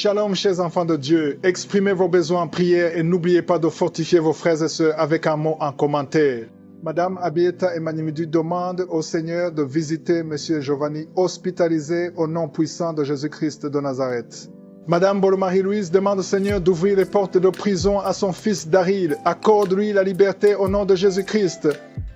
Shalom, chers enfants de Dieu. Exprimez vos besoins en prière et n'oubliez pas de fortifier vos frères et sœurs avec un mot en commentaire. Madame Abieta Emanimidu demande au Seigneur de visiter Monsieur Giovanni hospitalisé au nom puissant de Jésus-Christ de Nazareth. Madame Bolo-Marie-Louise demande au Seigneur d'ouvrir les portes de prison à son fils Daryl. Accorde-lui la liberté au nom de Jésus-Christ.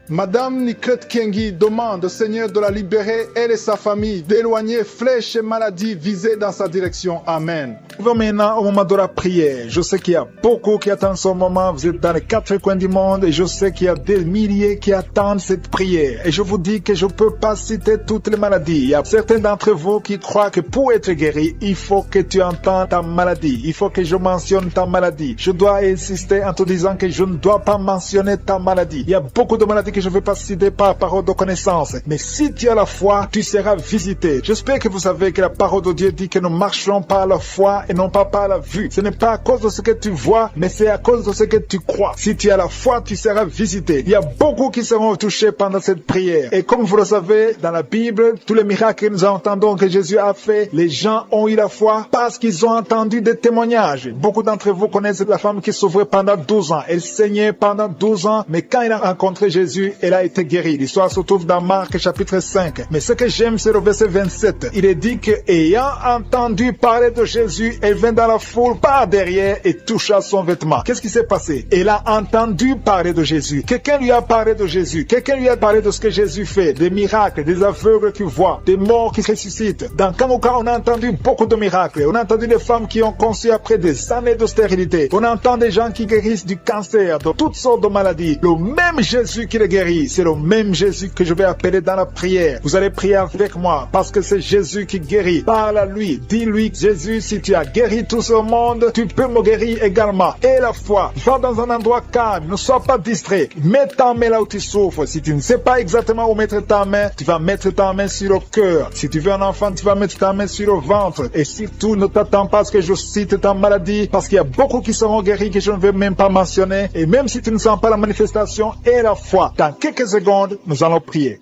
Madame Nikret Kengi demande au Seigneur de la libérer, elle et sa famille, d'éloigner flèches et maladies visées dans sa direction. Amen. Nous sommes maintenant au moment de la prière. Je sais qu'il y a beaucoup qui attendent ce moment. Vous êtes dans les 4 coins du monde et je sais qu'il y a des milliers qui attendent cette prière. Et je vous dis que je ne peux pas citer toutes les maladies. Il y a certains d'entre vous qui croient que pour être guéri, il faut que tu entends ta maladie. Il faut que je mentionne ta maladie. Je dois insister en te disant que je ne dois pas mentionner ta maladie. Il y a beaucoup de maladies que je ne veux pas citer par parole de connaissance. Mais si tu as la foi, tu seras visité. J'espère que vous savez que la parole de Dieu dit que nous marchons par la foi et non pas par la vue. Ce n'est pas à cause de ce que tu vois, mais c'est à cause de ce que tu crois. Si tu as la foi, tu seras visité. Il y a beaucoup qui seront touchés pendant cette prière. Et comme vous le savez, dans la Bible, tous les miracles que nous entendons que Jésus a fait, les gens ont eu la foi parce qu'ils ont entendu des témoignages. Beaucoup d'entre vous connaissent la femme qui souffrait pendant 12 ans. Elle saignait pendant 12 ans, mais quand elle a rencontré Jésus, elle a été guérie. L'histoire se trouve dans Marc chapitre 5. Mais ce que j'aime, c'est le verset 27. Il est dit que, ayant entendu parler de Jésus, elle vint dans la foule par derrière et toucha son vêtement. Qu'est-ce qui s'est passé? Elle a entendu parler de Jésus. Quelqu'un lui a parlé de Jésus. Quelqu'un lui a parlé de ce que Jésus fait, des miracles, des aveugles qui voient, des morts qui ressuscitent. Dans Kanouka, on a entendu beaucoup de miracles. On a entendu des femmes qui ont conçu après des années de stérilité. On entend des gens qui guérissent du cancer, de toutes sortes de maladies. Le même Jésus qui les guérit, c'est le même Jésus que je vais appeler dans la prière. Vous allez prier avec moi parce que c'est Jésus qui guérit. Parle à lui. Dis-lui, Jésus, si tu as guéri tout ce monde, tu peux me guérir également. Et la foi, va dans un endroit calme, ne sois pas distrait. Mets ta main là où tu souffres. Si tu ne sais pas exactement où mettre ta main, tu vas mettre ta main sur le cœur. Si tu veux un enfant, tu vas mettre ta main sur le ventre. Et surtout, ne t'attends pas à ce que je cite ta maladie parce qu'il y a beaucoup qui seront guéris que je ne vais même pas mentionner. Et même si tu ne sens pas la manifestation et la foi, dans quelques secondes, nous allons prier.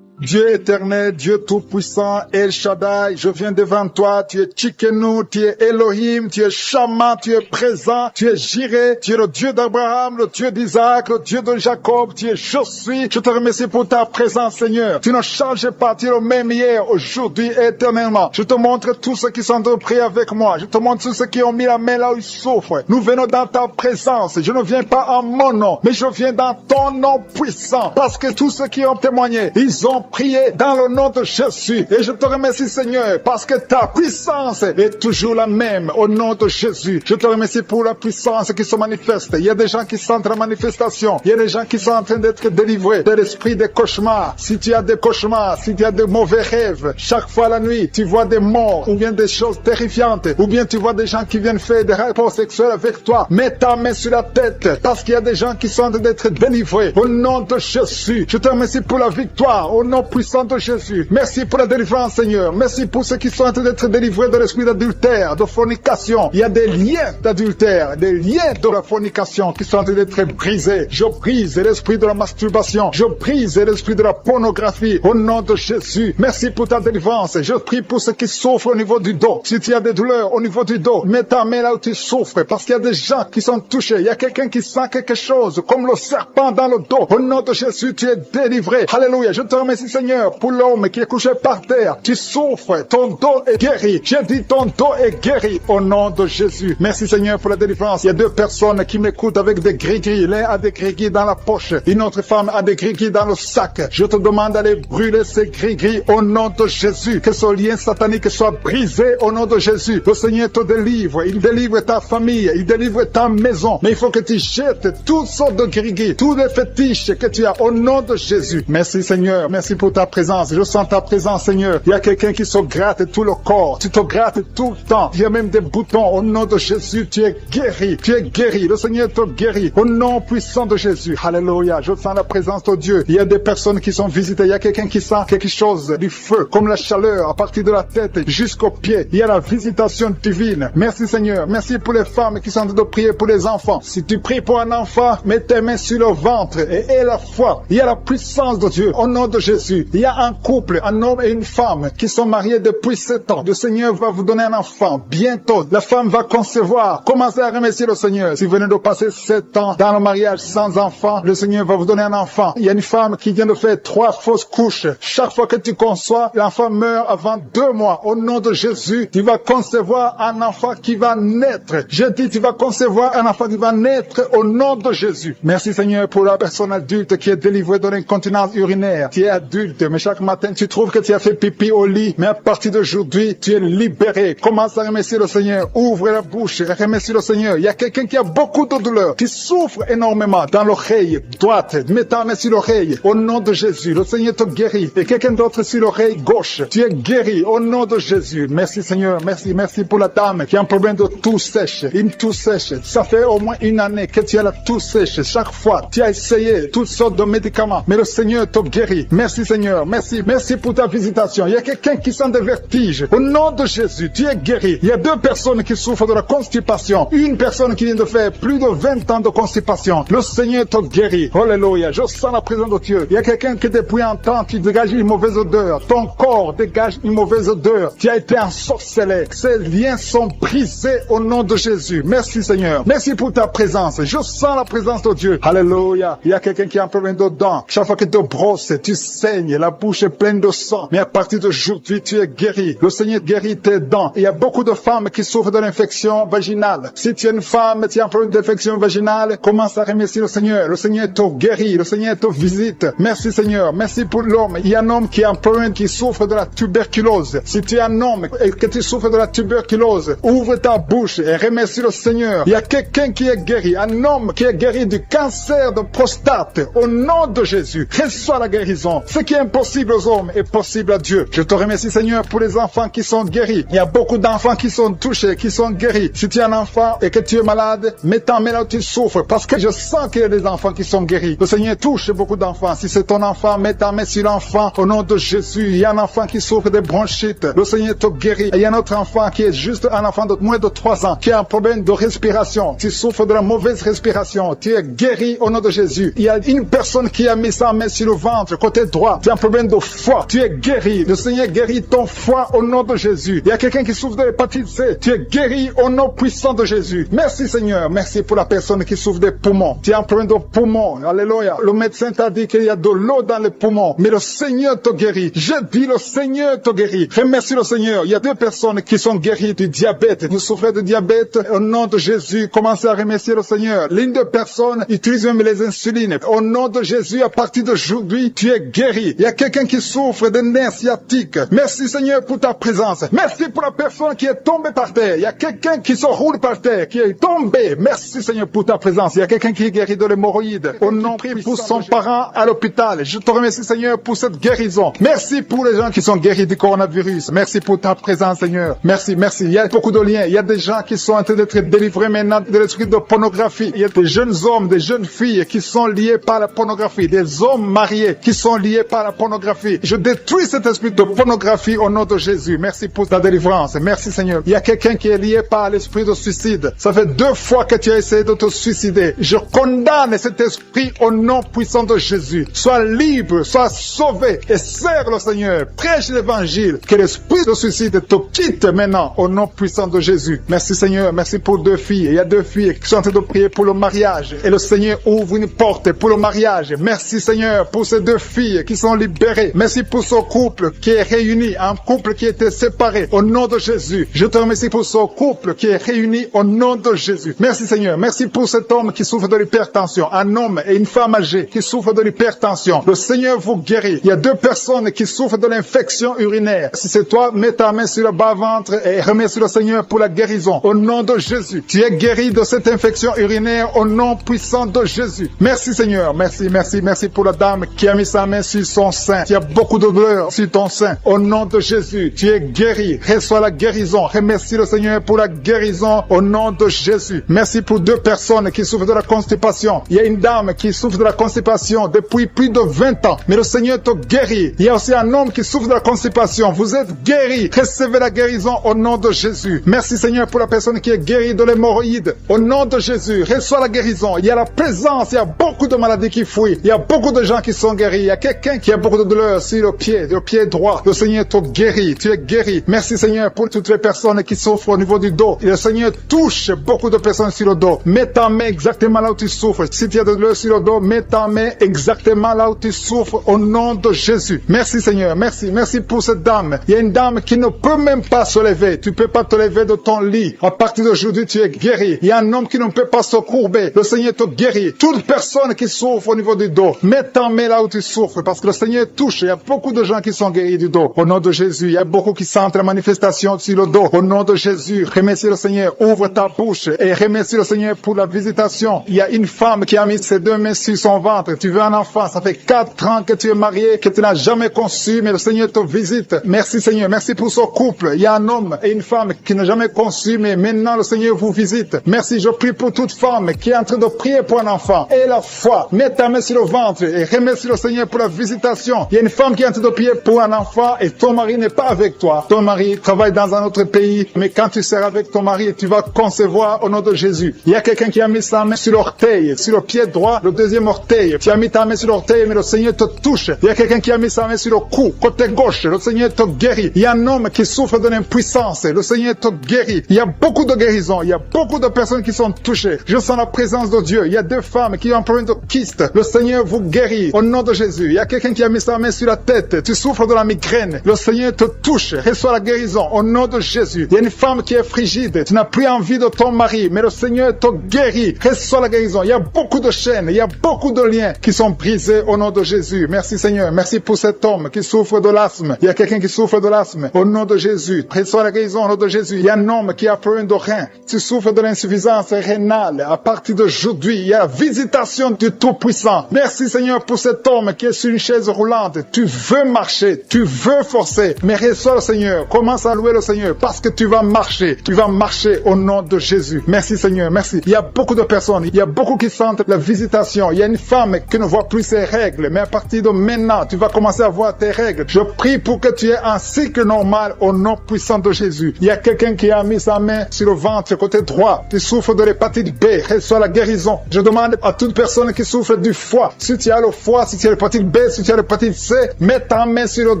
Dieu éternel, Dieu tout-puissant, El Shaddai, je viens devant toi, tu es Tchikenu, tu es Elohim, tu es Shama, tu es présent, tu es Jireh, tu es le Dieu d'Abraham, le Dieu d'Isaac, le Dieu de Jacob, tu es Je suis. Je te remercie pour ta présence, Seigneur. Tu ne changes pas, tu es le même hier, aujourd'hui et éternellement. Je te montre tous ceux qui sont de prier avec moi. Je te montre tous ceux qui ont mis la main là où ils souffrent. Nous venons dans ta présence. Je ne viens pas en mon nom, mais je viens dans ton nom puissant. Parce que tous ceux qui ont témoigné, ils ont prié dans le nom de Jésus. Et je te remercie, Seigneur, parce que ta puissance est toujours la même au nom de Jésus. Je te remercie pour la puissance qui se manifeste. Il y a des gens qui sentent la manifestation. Il y a des gens qui sont en train d'être délivrés de l'esprit des cauchemars. Si tu as des cauchemars, si tu as de mauvais rêves, chaque fois la nuit, tu vois des morts ou bien des choses terrifiantes, ou bien tu vois des gens qui viennent faire des rapports sexuels avec toi, mets ta main sur la tête parce qu'il y a des gens qui sont en train d'être délivrés au nom de Jésus. Je te remercie pour la victoire au nom puissant de Jésus. Merci pour la délivrance, Seigneur. Merci pour ceux qui sont en train d'être délivrés de l'esprit d'adultère, de fornication. Il y a des liens d'adultère, des liens de la fornication qui sont en train d'être brisés. Je brise l'esprit de la masturbation. Je brise l'esprit de la pornographie au nom de Jésus. Merci pour ta délivrance. Je prie pour ceux qui souffrent au niveau du dos. Si tu as des douleurs au niveau du dos, mets ta main là où tu souffres parce qu'il y a des gens qui sont touchés. Il y a quelqu'un qui sent quelque chose comme le serpent dans le dos. Au nom de Jésus, tu es délivré. Alléluia. Je te remercie, Seigneur, pour l'homme qui est couché par terre. Tu souffres, ton dos est guéri. J'ai dit ton dos est guéri au nom de Jésus. Merci, Seigneur, pour la délivrance. Il y a 2 personnes qui m'écoutent avec des gris-gris. L'un a des gris-gris dans la poche. Une autre femme a des gris-gris dans le sac. Je te demande d'aller brûler ces gris-gris au nom de Jésus. Que ce lien satanique soit brisé au nom de Jésus. Le Seigneur te délivre. Il délivre ta famille. Il délivre ta maison. Mais il faut que tu jettes toutes sortes de gris-gris, tous les fétiches que tu as au nom de Jésus. Merci, Seigneur. Merci pour ta présence. Je sens ta présence, Seigneur. Il y a quelqu'un qui se gratte tout le corps. Tu te grattes tout le temps. Il y a même des boutons. Au nom de Jésus, tu es guéri. Tu es guéri. Le Seigneur te guérit. Au nom puissant de Jésus. Alléluia. Je sens la présence de Dieu. Il y a des personnes qui sont visitées. Il y a quelqu'un qui sent quelque chose, du feu, comme la chaleur, à partir de la tête jusqu'aux pieds. Il y a la visitation divine. Merci, Seigneur. Merci pour les femmes qui sont en train de prier pour les enfants. Si tu pries pour un enfant, mets tes mains sur le ventre et aie la foi. Il y a la puissance de Dieu. Au nom de Jésus. Jésus. Il y a un couple, un homme et une femme qui sont mariés depuis 7 ans. Le Seigneur va vous donner un enfant. Bientôt, la femme va concevoir. Commencez à remercier le Seigneur. Si vous venez de passer 7 ans dans le mariage sans enfant, le Seigneur va vous donner un enfant. Il y a une femme qui vient de faire 3 fausses couches. Chaque fois que tu conçois, l'enfant meurt avant 2 mois. Au nom de Jésus, tu vas concevoir un enfant qui va naître. Je dis, tu vas concevoir un enfant qui va naître au nom de Jésus. Merci Seigneur pour la personne adulte qui est délivrée de l'incontinence urinaire. Tu es adulte, mais chaque matin tu trouves que tu as fait pipi au lit, mais à partir d'aujourd'hui, tu es libéré. Commence à remercier le Seigneur. Ouvre la bouche et remercie le Seigneur. Il y a quelqu'un qui a beaucoup de douleur, qui souffre énormément dans l'oreille droite. Mets ta main sur l'oreille. Au nom de Jésus, le Seigneur te guérit. Et quelqu'un d'autre sur l'oreille gauche. Tu es guéri au nom de Jésus. Merci Seigneur. Merci pour la dame qui a un problème de toux sèche. Une toux sèche. Ça fait au moins 1 année que tu as la toux sèche. Chaque fois, tu as essayé toutes sortes de médicaments. Mais le Seigneur te guérit. Merci Seigneur. Merci pour ta visitation. Il y a quelqu'un qui sent des vertiges. Au nom de Jésus, tu es guéri. Il y a 2 personnes qui souffrent de la constipation. Une personne qui vient de faire plus de 20 ans de constipation. Le Seigneur te guérit. Alléluia. Je sens la présence de Dieu. Il y a quelqu'un qui depuis un temps, tu dégages une mauvaise odeur. Ton corps dégage une mauvaise odeur. Tu as été ensorcelé. Ces liens sont brisés au nom de Jésus. Merci Seigneur. Merci pour ta présence. Je sens la présence de Dieu. Alléluia. Il y a quelqu'un qui a un problème de dents. Chaque fois que tu te brosses, tu saignes. La bouche est pleine de sang. Mais à partir d'aujourd'hui, tu es guéri. Le Seigneur guérit tes dents. Il y a beaucoup de femmes qui souffrent de l'infection vaginale. Si tu es une femme, tu as un problème d'infection vaginale, commence à remercier le Seigneur. Le Seigneur te guérit. Le Seigneur te visite. Merci Seigneur. Merci pour l'homme. Il y a un homme qui a un problème, qui souffre de la tuberculose. Si tu es un homme et que tu souffres de la tuberculose, ouvre ta bouche et remercie le Seigneur. Il y a quelqu'un qui est guéri. Un homme qui est guéri du cancer de prostate. Au nom de Jésus, reçois la guérison. Ce qui est impossible aux hommes est possible à Dieu. Je te remercie Seigneur pour les enfants qui sont guéris. Il y a beaucoup d'enfants qui sont touchés, qui sont guéris. Si tu es un enfant et que tu es malade, mets ta main là où tu souffres, parce que je sens qu'il y a des enfants qui sont guéris. Le Seigneur touche beaucoup d'enfants. Si c'est ton enfant, mets ta main sur l'enfant au nom de Jésus. Il y a un enfant qui souffre de bronchite. Le Seigneur te guérit. Et il y a un autre enfant qui est juste un enfant de moins de 3 ans, qui a un problème de respiration. Tu souffres de la mauvaise respiration. Tu es guéri au nom de Jésus. Il y a une personne qui a mis sa main sur le ventre, côté droit. Tu as un problème de foie. Tu es guéri. Le Seigneur guérit ton foie au nom de Jésus. Il y a quelqu'un qui souffre de l'hépatite C. Tu es guéri au nom puissant de Jésus. Merci Seigneur. Merci pour la personne qui souffre des poumons. Tu as un problème de poumons. Alléluia. Le médecin t'a dit qu'il y a de l'eau dans les poumons. Mais le Seigneur te guérit. Je dis le Seigneur te guérit. Remercie le Seigneur. Il y a 2 personnes qui sont guéries du diabète. Vous souffrez de diabète. Au nom de Jésus, commencez à remercier le Seigneur. L'une des personnes utilise même les insulines. Au nom de Jésus, à partir d'aujourd'hui, tu es guéri. Il y a quelqu'un qui souffre de nerfs sciatiques. Merci Seigneur pour ta présence. Merci pour la personne qui est tombée par terre. Il y a quelqu'un qui se roule par terre, qui est tombé. Merci Seigneur pour ta présence. Il y a quelqu'un qui est guéri de l'hémorroïde. Au nom de pour son parent à l'hôpital. Je te remercie Seigneur pour cette guérison. Merci pour les gens qui sont guéris du coronavirus. Merci pour ta présence Seigneur. Merci. Il y a beaucoup de liens. Il y a des gens qui sont en train d'être délivrés maintenant de l'esprit de pornographie. Il y a des jeunes hommes, des jeunes filles qui sont liés par la pornographie. Des hommes mariés qui sont liés par la pornographie. Je détruis cet esprit de pornographie au nom de Jésus. Merci pour ta délivrance. Merci Seigneur. Il y a quelqu'un qui est lié par l'esprit de suicide. Ça fait 2 fois que tu as essayé de te suicider. Je condamne cet esprit au nom puissant de Jésus. Sois libre, sois sauvé et sers le Seigneur. Prêche l'évangile. Que l'esprit de suicide te quitte maintenant au nom puissant de Jésus. Merci Seigneur. Merci pour 2 filles. Il y a 2 filles qui sont en train de prier pour le mariage. Et le Seigneur ouvre une porte pour le mariage. Merci Seigneur pour ces 2 filles qui sont libérées. Merci pour ce couple qui est réuni. Un couple qui était séparé au nom de Jésus. Je te remercie pour ce couple qui est réuni au nom de Jésus. Merci Seigneur. Merci pour cet homme qui souffre de l'hypertension. Un homme et une femme âgée qui souffrent de l'hypertension. Le Seigneur vous guérit. Il y a 2 personnes qui souffrent de l'infection urinaire. Si c'est toi, mets ta main sur le bas-ventre et remercie le Seigneur pour la guérison. Au nom de Jésus. Tu es guéri de cette infection urinaire au nom puissant de Jésus. Merci Seigneur. Merci pour la dame qui a mis sa main sur son sein. Tu as beaucoup de douleur sur ton sein. Au nom de Jésus, tu es guéri. Reçois la guérison. Remercie le Seigneur pour la guérison au nom de Jésus. Merci pour 2 personnes qui souffrent de la constipation. Il y a une dame qui souffre de la constipation depuis plus de 20 ans. Mais le Seigneur te guérit. Il y a aussi un homme qui souffre de la constipation. Vous êtes guéris. Recevez la guérison au nom de Jésus. Merci Seigneur pour la personne qui est guérie de l'hémorroïde. Au nom de Jésus, reçois la guérison. Il y a la présence. Il y a beaucoup de maladies qui fuient. Il y a beaucoup de gens qui sont guéris. Il y a quelqu'un quelqu'un qui a beaucoup de douleur sur le pied droit. Le Seigneur te guérit, tu es guéri. Merci Seigneur pour toutes les personnes qui souffrent au niveau du dos. Et le Seigneur touche beaucoup de personnes sur le dos. Mets ta main exactement là où tu souffres. Si tu as de douleur sur le dos, mets ta main exactement là où tu souffres au nom de Jésus. Merci Seigneur, merci. Merci pour cette dame. Il y a une dame qui ne peut même pas se lever. Tu ne peux pas te lever de ton lit. À partir d'aujourd'hui, tu es guéri. Il y a un homme qui ne peut pas se courber. Le Seigneur te guérit. Toute personne qui souffre au niveau du dos, mets ta main là où tu souffres parce que le Seigneur touche. Il y a beaucoup de gens qui sont guéris du dos. Au nom de Jésus, il y a beaucoup qui sentent la manifestation sur le dos. Au nom de Jésus, remercie le Seigneur. Ouvre ta bouche et remercie le Seigneur pour la visitation. Il y a une femme qui a mis ses 2 mains sur son ventre. Tu veux un enfant. Ça fait 4 ans que tu es marié, que tu n'as jamais conçu, mais le Seigneur te visite. Merci Seigneur. Merci pour ce couple. Il y a un homme et une femme qui n'a jamais conçu, mais maintenant le Seigneur vous visite. Merci. Je prie pour toute femme qui est en train de prier pour un enfant. Et la foi. Mets ta main sur le ventre et remercie le Seigneur pour la visitation. Il y a une femme qui est en train de prier pour un enfant et ton mari n'est pas avec toi. Ton mari travaille dans un autre pays, mais quand tu seras avec ton mari, tu vas concevoir au nom de Jésus. Il y a quelqu'un qui a mis sa main sur l'orteil, sur le pied droit, le deuxième orteil. Tu as mis ta main sur l'orteil, mais le Seigneur te touche. Il y a quelqu'un qui a mis sa main sur le cou, côté gauche. Le Seigneur te guérit. Il y a un homme qui souffre de l'impuissance. Le Seigneur te guérit. Il y a beaucoup de guérisons. Il y a beaucoup de personnes qui sont touchées. Je sens la présence de Dieu. Il y a 2 femmes qui ont un problème de kyste. Le Seigneur vous guérit au nom de Jésus. Il y a quelqu'un qui a mis sa main sur la tête. Tu souffres de la migraine. Le Seigneur te touche. Reçois la guérison au nom de Jésus. Il y a une femme qui est frigide. Tu n'as plus envie de ton mari, mais le Seigneur te guérit. Reçois la guérison. Il y a beaucoup de chaînes. Il y a beaucoup de liens qui sont brisés au nom de Jésus. Merci Seigneur. Merci pour cet homme qui souffre de l'asthme. Il y a quelqu'un qui souffre de l'asthme au nom de Jésus. Reçois la guérison au nom de Jésus. Il y a un homme qui a problème de rein. Tu souffres de l'insuffisance rénale. À partir d'aujourd'hui, il y a la visitation du Tout-Puissant. Merci Seigneur pour cet homme qui est sur une chaise roulante. Tu veux marcher, tu veux forcer, mais reçois le Seigneur. Commence à louer le Seigneur parce que tu vas marcher. Tu vas marcher au nom de Jésus. Merci Seigneur, merci. Il y a beaucoup de personnes, il y a beaucoup qui sentent la visitation. Il y a une femme qui ne voit plus ses règles, mais à partir de maintenant, tu vas commencer à voir tes règles. Je prie pour que tu aies un cycle normal au nom puissant de Jésus. Il y a quelqu'un qui a mis sa main sur le ventre côté droit. Tu souffres de l'hépatite B, reçois la guérison. Je demande à toute personne qui souffre du foie, si tu as le foie, si tu as l'hépatite B, si tu as l'hépatite C, mets ta main sur le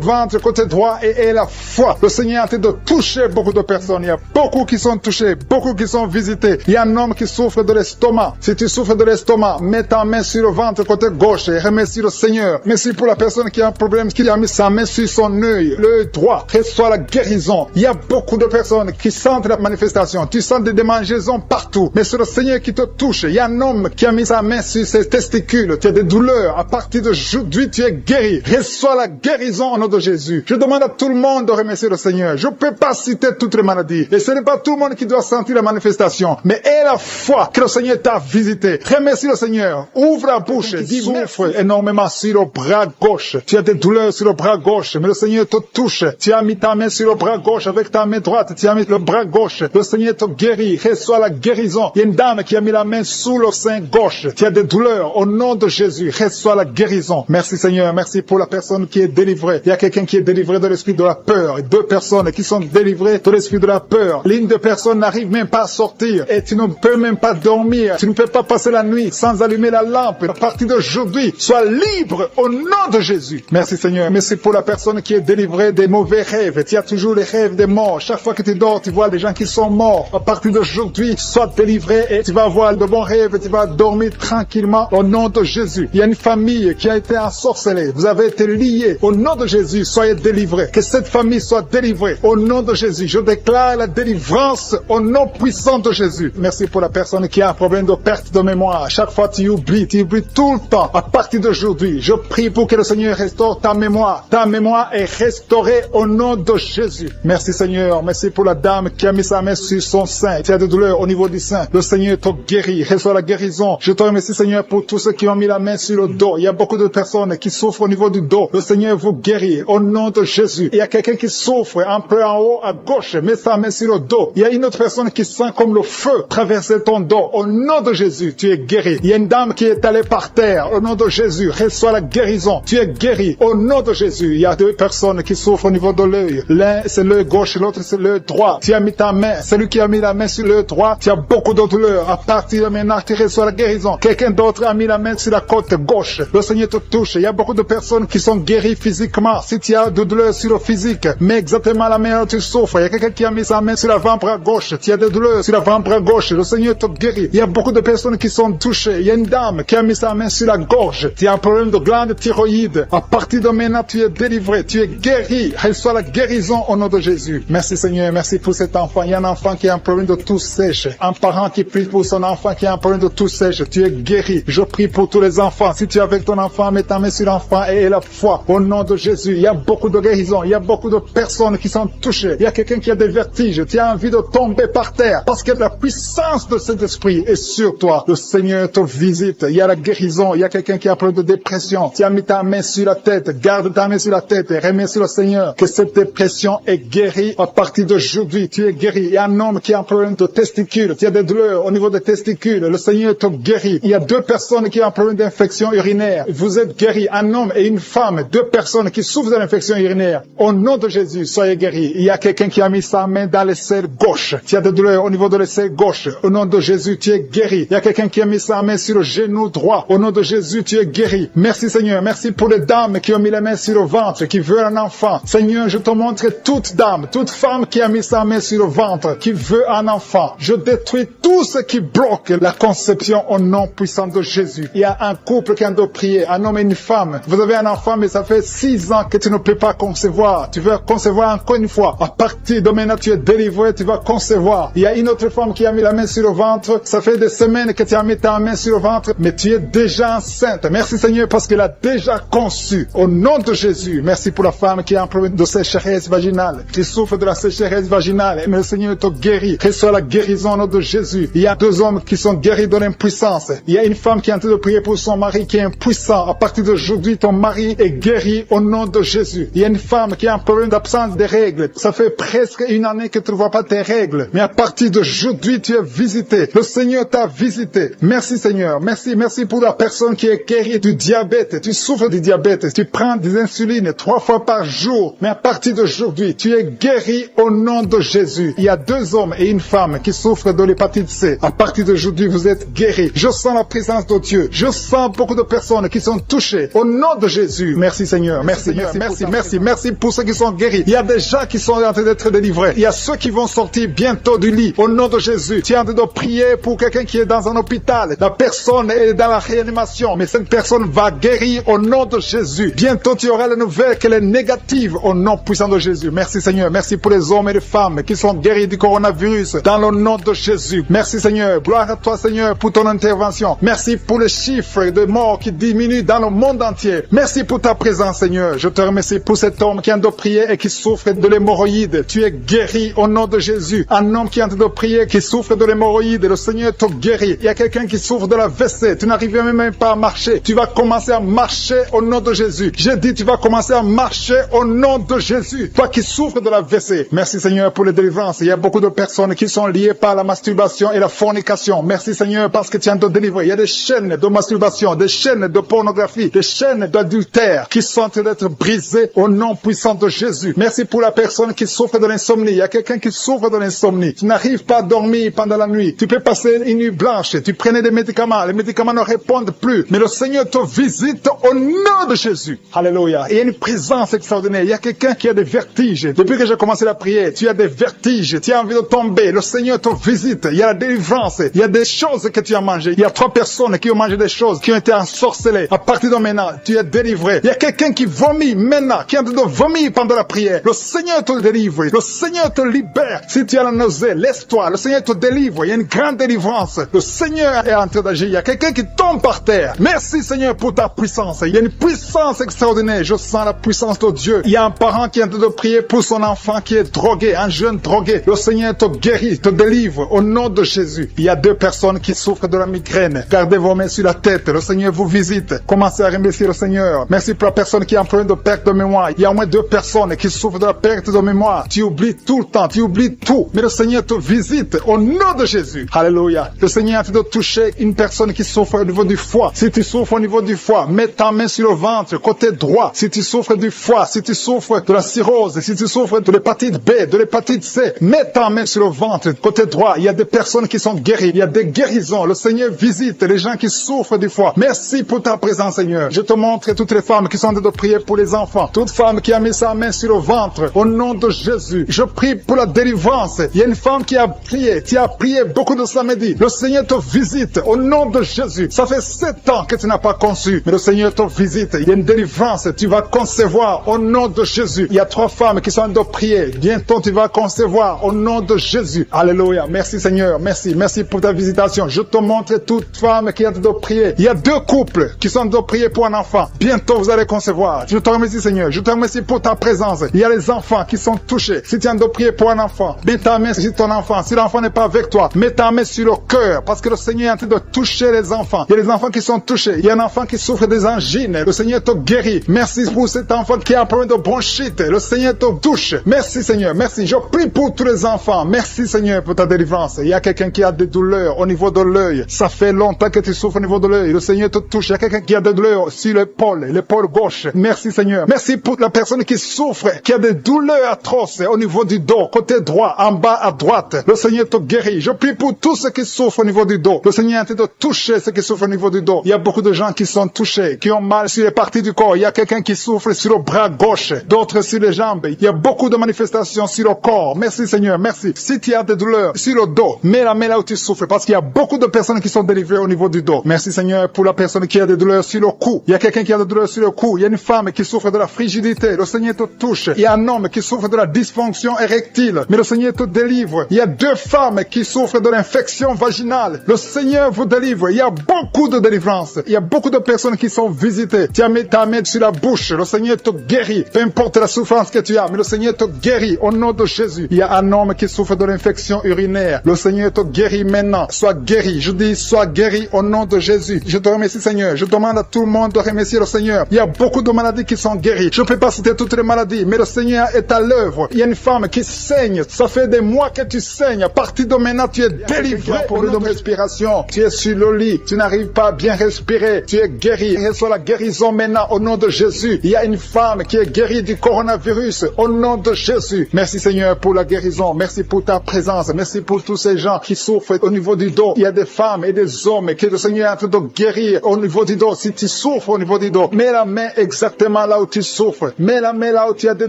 ventre côté droit et aie la foi. Le Seigneur est en train de toucher beaucoup de personnes. Il y a beaucoup qui sont touchés, beaucoup qui sont visités. Il y a un homme qui souffre de l'estomac. Si tu souffres de l'estomac, mets ta main sur le ventre côté gauche et remercie le Seigneur. Merci pour la personne qui a un problème, qui a mis sa main sur son œil, l'œil droit. Reçois la guérison. Il y a beaucoup de personnes qui sentent la manifestation. Tu sens des démangeaisons partout, mais c'est le Seigneur qui te touche. Il y a un homme qui a mis sa main sur ses testicules. Tu as des douleurs. À partir d'aujourd'hui, tu es guéri. Reçois la guérison au nom de Jésus. Je demande à tout le monde de remercier le Seigneur. Je ne peux pas citer toutes les maladies. Et ce n'est pas tout le monde qui doit sentir la manifestation. Mais aie la foi que le Seigneur t'a visité. Remercie le Seigneur. Ouvre la bouche. Tu souffres énormément sur le bras gauche. Tu as des douleurs sur le bras gauche. Mais le Seigneur te touche. Tu as mis ta main sur le bras gauche avec ta main droite. Tu as mis le bras gauche. Le Seigneur te guérit. Reçois la guérison. Il y a une dame qui a mis la main sous le sein gauche. Tu as des douleurs. Au nom de Jésus, reçois la guérison. Merci Seigneur. Merci pour la personne qui est délivrée. Il y a quelqu'un qui est délivré de l'esprit de la peur. Et 2 personnes qui sont délivrées de l'esprit de la peur. L'une de personnes n'arrive même pas à sortir. Et tu ne peux même pas dormir. Tu ne peux pas passer la nuit sans allumer la lampe. À partir d'aujourd'hui, sois libre au nom de Jésus. Merci Seigneur. Merci pour la personne qui est délivrée des mauvais rêves. Tu as toujours les rêves des morts. Chaque fois que tu dors, tu vois des gens qui sont morts. À partir d'aujourd'hui, sois délivré et tu vas avoir de bons rêves. Tu vas dormir tranquillement au nom de Jésus. Il y a une famille qui a été ensorcelée. Vous avez été liés. Au nom de Jésus, soyez délivrés. Que cette famille soit délivrée. Au nom de Jésus, je déclare la délivrance au nom puissant de Jésus. Merci pour la personne qui a un problème de perte de mémoire. Chaque fois tu oublies tout le temps. À partir d'aujourd'hui, je prie pour que le Seigneur restaure ta mémoire. Ta mémoire est restaurée au nom de Jésus. Merci Seigneur. Merci pour la dame qui a mis sa main sur son sein. Tu as des douleurs au niveau du sein. Le Seigneur te guérit. Reçois la guérison. Je te remercie Seigneur pour tous ceux qui ont mis la main sur le dos. Il y a beaucoup de personnes qui souffrent au niveau du dos. Le Seigneur vous guérit au nom de Jésus. Il y a quelqu'un qui souffre un peu en haut à gauche. Mets sa main sur le dos. Il y a une autre personne qui sent comme le feu traverser ton dos. Au nom de Jésus, tu es guéri. Il y a une dame qui est allée par terre. Au nom de Jésus, reçois la guérison. Tu es guéri. Au nom de Jésus, il y a 2 personnes qui souffrent au niveau de l'œil. L'un, c'est l'œil gauche, l'autre, c'est l'œil droit. Tu as mis ta main. Celui qui a mis la main sur l'œil droit, tu as beaucoup de douleurs. À partir de maintenant, tu reçois la guérison. Quelqu'un d'autre a mis la main sur la côte gauche. Le Seigneur te touche. Il y a beaucoup beaucoup de personnes qui sont guéries physiquement. Si tu as de douleurs sur le physique, mais exactement la main où tu souffres, il y a quelqu'un qui a mis sa main sur l'avant-bras gauche. Tu as des douleurs sur l'avant-bras gauche. Le Seigneur te guérit. Il y a beaucoup de personnes qui sont touchées. Il y a une dame qui a mis sa main sur la gorge. Tu as un problème de glande thyroïde. À partir de maintenant, tu es délivré. Tu es guéri. Reçois la guérison au nom de Jésus. Merci Seigneur. Merci pour cet enfant. Il y a un enfant qui a un problème de toux sèche. Un parent qui prie pour son enfant qui a un problème de toux sèche. Tu es guéri. Je prie pour tous les enfants. Si tu es avec ton enfant, mets ta main sur l'enfant et la foi. Au nom de Jésus, il y a beaucoup de guérisons. Il y a beaucoup de personnes qui sont touchées. Il y a quelqu'un qui a des vertiges. Tu as envie de tomber par terre parce que la puissance de cet esprit est sur toi. Le Seigneur te visite. Il y a la guérison. Il y a quelqu'un qui a un problème de dépression. Tu as mis ta main sur la tête. Garde ta main sur la tête et remercie le Seigneur que cette dépression est guérie à partir d'aujourd'hui. Tu es guéri. Il y a un homme qui a un problème de testicules. Tu as des douleurs au niveau des testicules. Le Seigneur te guérit. Il y a 2 personnes qui ont un problème d'infection urinaire. Vous êtes guéris. Un homme et une femme. 2 personnes qui souffrent de l'infection urinaire. Au nom de Jésus, soyez guéris. Il y a quelqu'un qui a mis sa main dans l'aisselle gauche. Tu as des douleurs au niveau de l'aisselle gauche. Au nom de Jésus, tu es guéri. Il y a quelqu'un qui a mis sa main sur le genou droit. Au nom de Jésus, tu es guéri. Merci Seigneur. Merci pour les dames qui ont mis la main sur le ventre, qui veulent un enfant. Seigneur, je te montre toute dame, toute femme qui a mis sa main sur le ventre, qui veut un enfant. Je détruis tout ce qui bloque la conception au nom puissant de Jésus. Il y a un couple qui a de prier, un homme et une femme. Vous avez un enfant, mais ça fait 6 ans que tu ne peux pas concevoir. Tu veux concevoir encore une fois. À partir de maintenant, tu es délivré, tu vas concevoir. Il y a une autre femme qui a mis la main sur le ventre. Ça fait des semaines que tu as mis ta main sur le ventre, mais tu es déjà enceinte. Merci Seigneur parce qu'elle a déjà conçu. Au nom de Jésus, merci pour la femme qui a un problème de sécheresse vaginale. Tu souffres de la sécheresse vaginale, mais le Seigneur te guérit. Reçois la guérison au nom de Jésus. Il y a 2 hommes qui sont guéris de l'impuissance. Il y a une femme qui est en train de prier pour son mari qui est impuissant. À partir d'aujourd'hui, ton mari est guéri au nom de Jésus. Il y a une femme qui a un problème d'absence des règles. Ça fait presque 1 année que tu ne vois pas tes règles. Mais à partir d'aujourd'hui, tu es visité. Le Seigneur t'a visité. Merci Seigneur. Merci pour la personne qui est guérie du diabète. Tu souffres du diabète. Tu prends des insulines 3 fois par jour. Mais à partir d'aujourd'hui, tu es guéri au nom de Jésus. Il y a 2 hommes et une femme qui souffrent de l'hépatite C. À partir d'aujourd'hui, vous êtes guéris. Je sens la présence de Dieu. Je sens beaucoup de personnes qui sont touchées au nom de Jésus. Merci Seigneur. Merci pour ceux qui sont guéris. Il y a des gens qui sont en train d'être délivrés. Il y a ceux qui vont sortir bientôt du lit. Au nom de Jésus. Tu es en train de prier pour quelqu'un qui est dans un hôpital. La personne est dans la réanimation. Mais cette personne va guérir au nom de Jésus. Bientôt, tu auras la nouvelle qu'elle est négative au nom puissant de Jésus. Merci Seigneur. Merci pour les hommes et les femmes qui sont guéris du coronavirus dans le nom de Jésus. Merci Seigneur. Gloire à toi Seigneur pour ton intervention. Merci pour les chiffres de morts qui diminuent dans le monde entier. Merci pour ta présence Seigneur. Je te remercie pour cet homme qui est en train de prier et qui souffre de l'hémorroïde. Tu es guéri au nom de Jésus. Un homme qui est en train de prier, qui souffre de l'hémorroïde. Le Seigneur te guérit. Il y a quelqu'un qui souffre de la WC. Tu n'arrives même pas à marcher. Tu vas commencer à marcher au nom de Jésus. J'ai dit tu vas commencer à marcher au nom de Jésus. Toi qui souffres de la WC. Merci Seigneur pour les délivrances. Il y a beaucoup de personnes qui sont liées par la masturbation et la fornication. Merci Seigneur parce que tu es en train de délivrer. Il y a des chaînes de masturbation, des chaînes de pornographie, des chaînes d'adultère qui sont en train d'être brisées au nom puissant de Jésus. Merci pour la personne qui souffre de l'insomnie. Il y a quelqu'un qui souffre de l'insomnie. Tu n'arrives pas à dormir pendant la nuit. Tu peux passer une nuit blanche. Tu prenais des médicaments. Les médicaments ne répondent plus. Mais le Seigneur te visite au nom de Jésus. Alléluia. Il y a une présence extraordinaire. Il y a quelqu'un qui a des vertiges. Depuis que j'ai commencé la prière, tu as des vertiges. Tu as envie de tomber. Le Seigneur te visite. Il y a la délivrance. Il y a des choses que tu as mangées. Il y a 3 personnes qui ont mangé des choses, qui ont été ensorcelées. À partir de maintenant, tu es délivré. Il y a quelqu'un qui vomit maintenant, qui est en train de vomir pendant la prière. Le Seigneur te délivre. Le Seigneur te libère. Si tu as la nausée, laisse-toi. Le Seigneur te délivre. Il y a une grande délivrance. Le Seigneur est en train d'agir. Il y a quelqu'un qui tombe par terre. Merci Seigneur pour ta puissance. Il y a une puissance extraordinaire. Je sens la puissance de Dieu. Il y a un parent qui est en train de prier pour son enfant qui est drogué, un jeune drogué. Le Seigneur te guérit, te délivre au nom de Jésus. Il y a 2 personnes qui souffrent de la migraine. Gardez vos mains sur la tête. Le Seigneur vous visite. Commencez à remercier le Seigneur. Merci pour la personne qui a un problème de perte de mémoire. Il y a au moins 2 personnes qui souffrent de la perte de mémoire. Tu oublies tout le temps, tu oublies tout. Mais le Seigneur te visite au nom de Jésus. Alléluia. Le Seigneur est en train de toucher une personne qui souffre au niveau du foie. Si tu souffres au niveau du foie, mets ta main sur le ventre, côté droit. Si tu souffres du foie, si tu souffres de la cirrhose, si tu souffres de l'hépatite B, de l'hépatite C, mets ta main sur le ventre, côté droit. Il y a des personnes qui sont guéries. Il y a des guérisons. Le Seigneur visite les gens qui souffrent du foie. Merci pour ta présence, Seigneur. Je te montre toutes les femmes qui sont en train de prier pour les enfants. Toute femme qui a mis sa main sur le ventre, au nom de Jésus, je prie pour la délivrance. Il y a une femme qui a prié, tu as prié beaucoup de samedi. Le Seigneur te visite au nom de Jésus. Ça fait 7 ans que tu n'as pas conçu, mais le Seigneur te visite. Il y a une délivrance, tu vas concevoir au nom de Jésus. Il y a 3 femmes qui sont en train de prier. Bientôt tu vas concevoir au nom de Jésus. Alléluia. Merci Seigneur, merci. Merci pour ta visitation. Je te montre toute femme qui est en train de prier. Il y a 2 couples qui sont en train de prier pour un enfant. Bientôt vous allez concevoir. Je te remercie Seigneur. Je te remercie pour ta présence. Il y a les enfants qui sont touchés. Si tu es en train de prier pour un enfant, mets ta main sur ton enfant. Si l'enfant n'est pas avec toi, mets ta main sur le cœur, parce que le Seigneur est en train de toucher les enfants. Il y a les enfants qui sont touchés. Il y a un enfant qui souffre des angines. Le Seigneur te guérit. Merci pour cet enfant qui a un problème de bronchite. Le Seigneur te touche. Merci Seigneur. Merci. Je prie pour tous les enfants. Merci Seigneur pour ta délivrance. Il y a quelqu'un qui a des douleurs au niveau de l'œil. Ça fait longtemps que tu souffres au niveau de l'œil. Le Seigneur te touche. Il y a quelqu'un qui a des douleurs sur l'épaule gauche. Merci Seigneur. Merci pour la personne qui souffre, qui a des douleurs atroces au niveau du dos, côté droit, en bas à droite. Le Seigneur te guérit. Je prie pour tous ceux qui souffrent au niveau du dos. Le Seigneur est en train de toucher ceux qui souffrent au niveau du dos. Il y a beaucoup de gens qui sont touchés, qui ont mal sur les parties du corps. Il y a quelqu'un qui souffre sur le bras gauche, d'autres sur les jambes. Il y a beaucoup de manifestations sur le corps. Merci Seigneur, merci. Si tu as des douleurs sur le dos, mets la main là où tu souffres, parce qu'il y a beaucoup de personnes qui sont délivrées au niveau du dos. Merci Seigneur pour la personne qui a des douleurs sur le cou. Il y a quelqu'un qui a des douleurs sur le cou. Il y a une femme qui souffre de la frigidité. Le Seigneur te touche. Il y a un homme qui souffre de la dysfonction érectile. Mais le Seigneur te délivre. Il y a 2 femmes qui souffrent de l'infection vaginale. Le Seigneur vous délivre. Il y a beaucoup de délivrance. Il y a beaucoup de personnes qui sont visitées. Tu as mis ta main sur la bouche. Le Seigneur te guérit. Peu importe la souffrance que tu as, mais le Seigneur te guérit au nom de Jésus. Il y a un homme qui souffre de l'infection urinaire. Le Seigneur te guérit maintenant. Sois guéri. Je dis, sois guéri au nom de Jésus. Je te remercie Seigneur. Je demande à tout le monde de remercier le Seigneur. Il y a beaucoup de maladies qui sont guéries. Je ne peux pas citer toutes les maladies, mais le Seigneur est à l'œuvre. Il y a une femme qui saigne. Ça fait des mois que tu saignes. À partir de maintenant, tu es délivré pour le de respiration. Tu es sur le lit. Tu n'arrives pas à bien respirer. Tu es guéri. Reçois la guérison maintenant au nom de Jésus. Il y a une femme qui est guérie du coronavirus au nom de Jésus. Merci Seigneur pour la guérison. Merci pour ta présence. Merci pour tous ces gens qui souffrent au niveau du dos. Il y a des femmes et des hommes que le Seigneur est en train de guérir au niveau du dos. Si tu souffres au niveau du dos, mets la main exactement là où tu souffres. Mets la main là où tu as des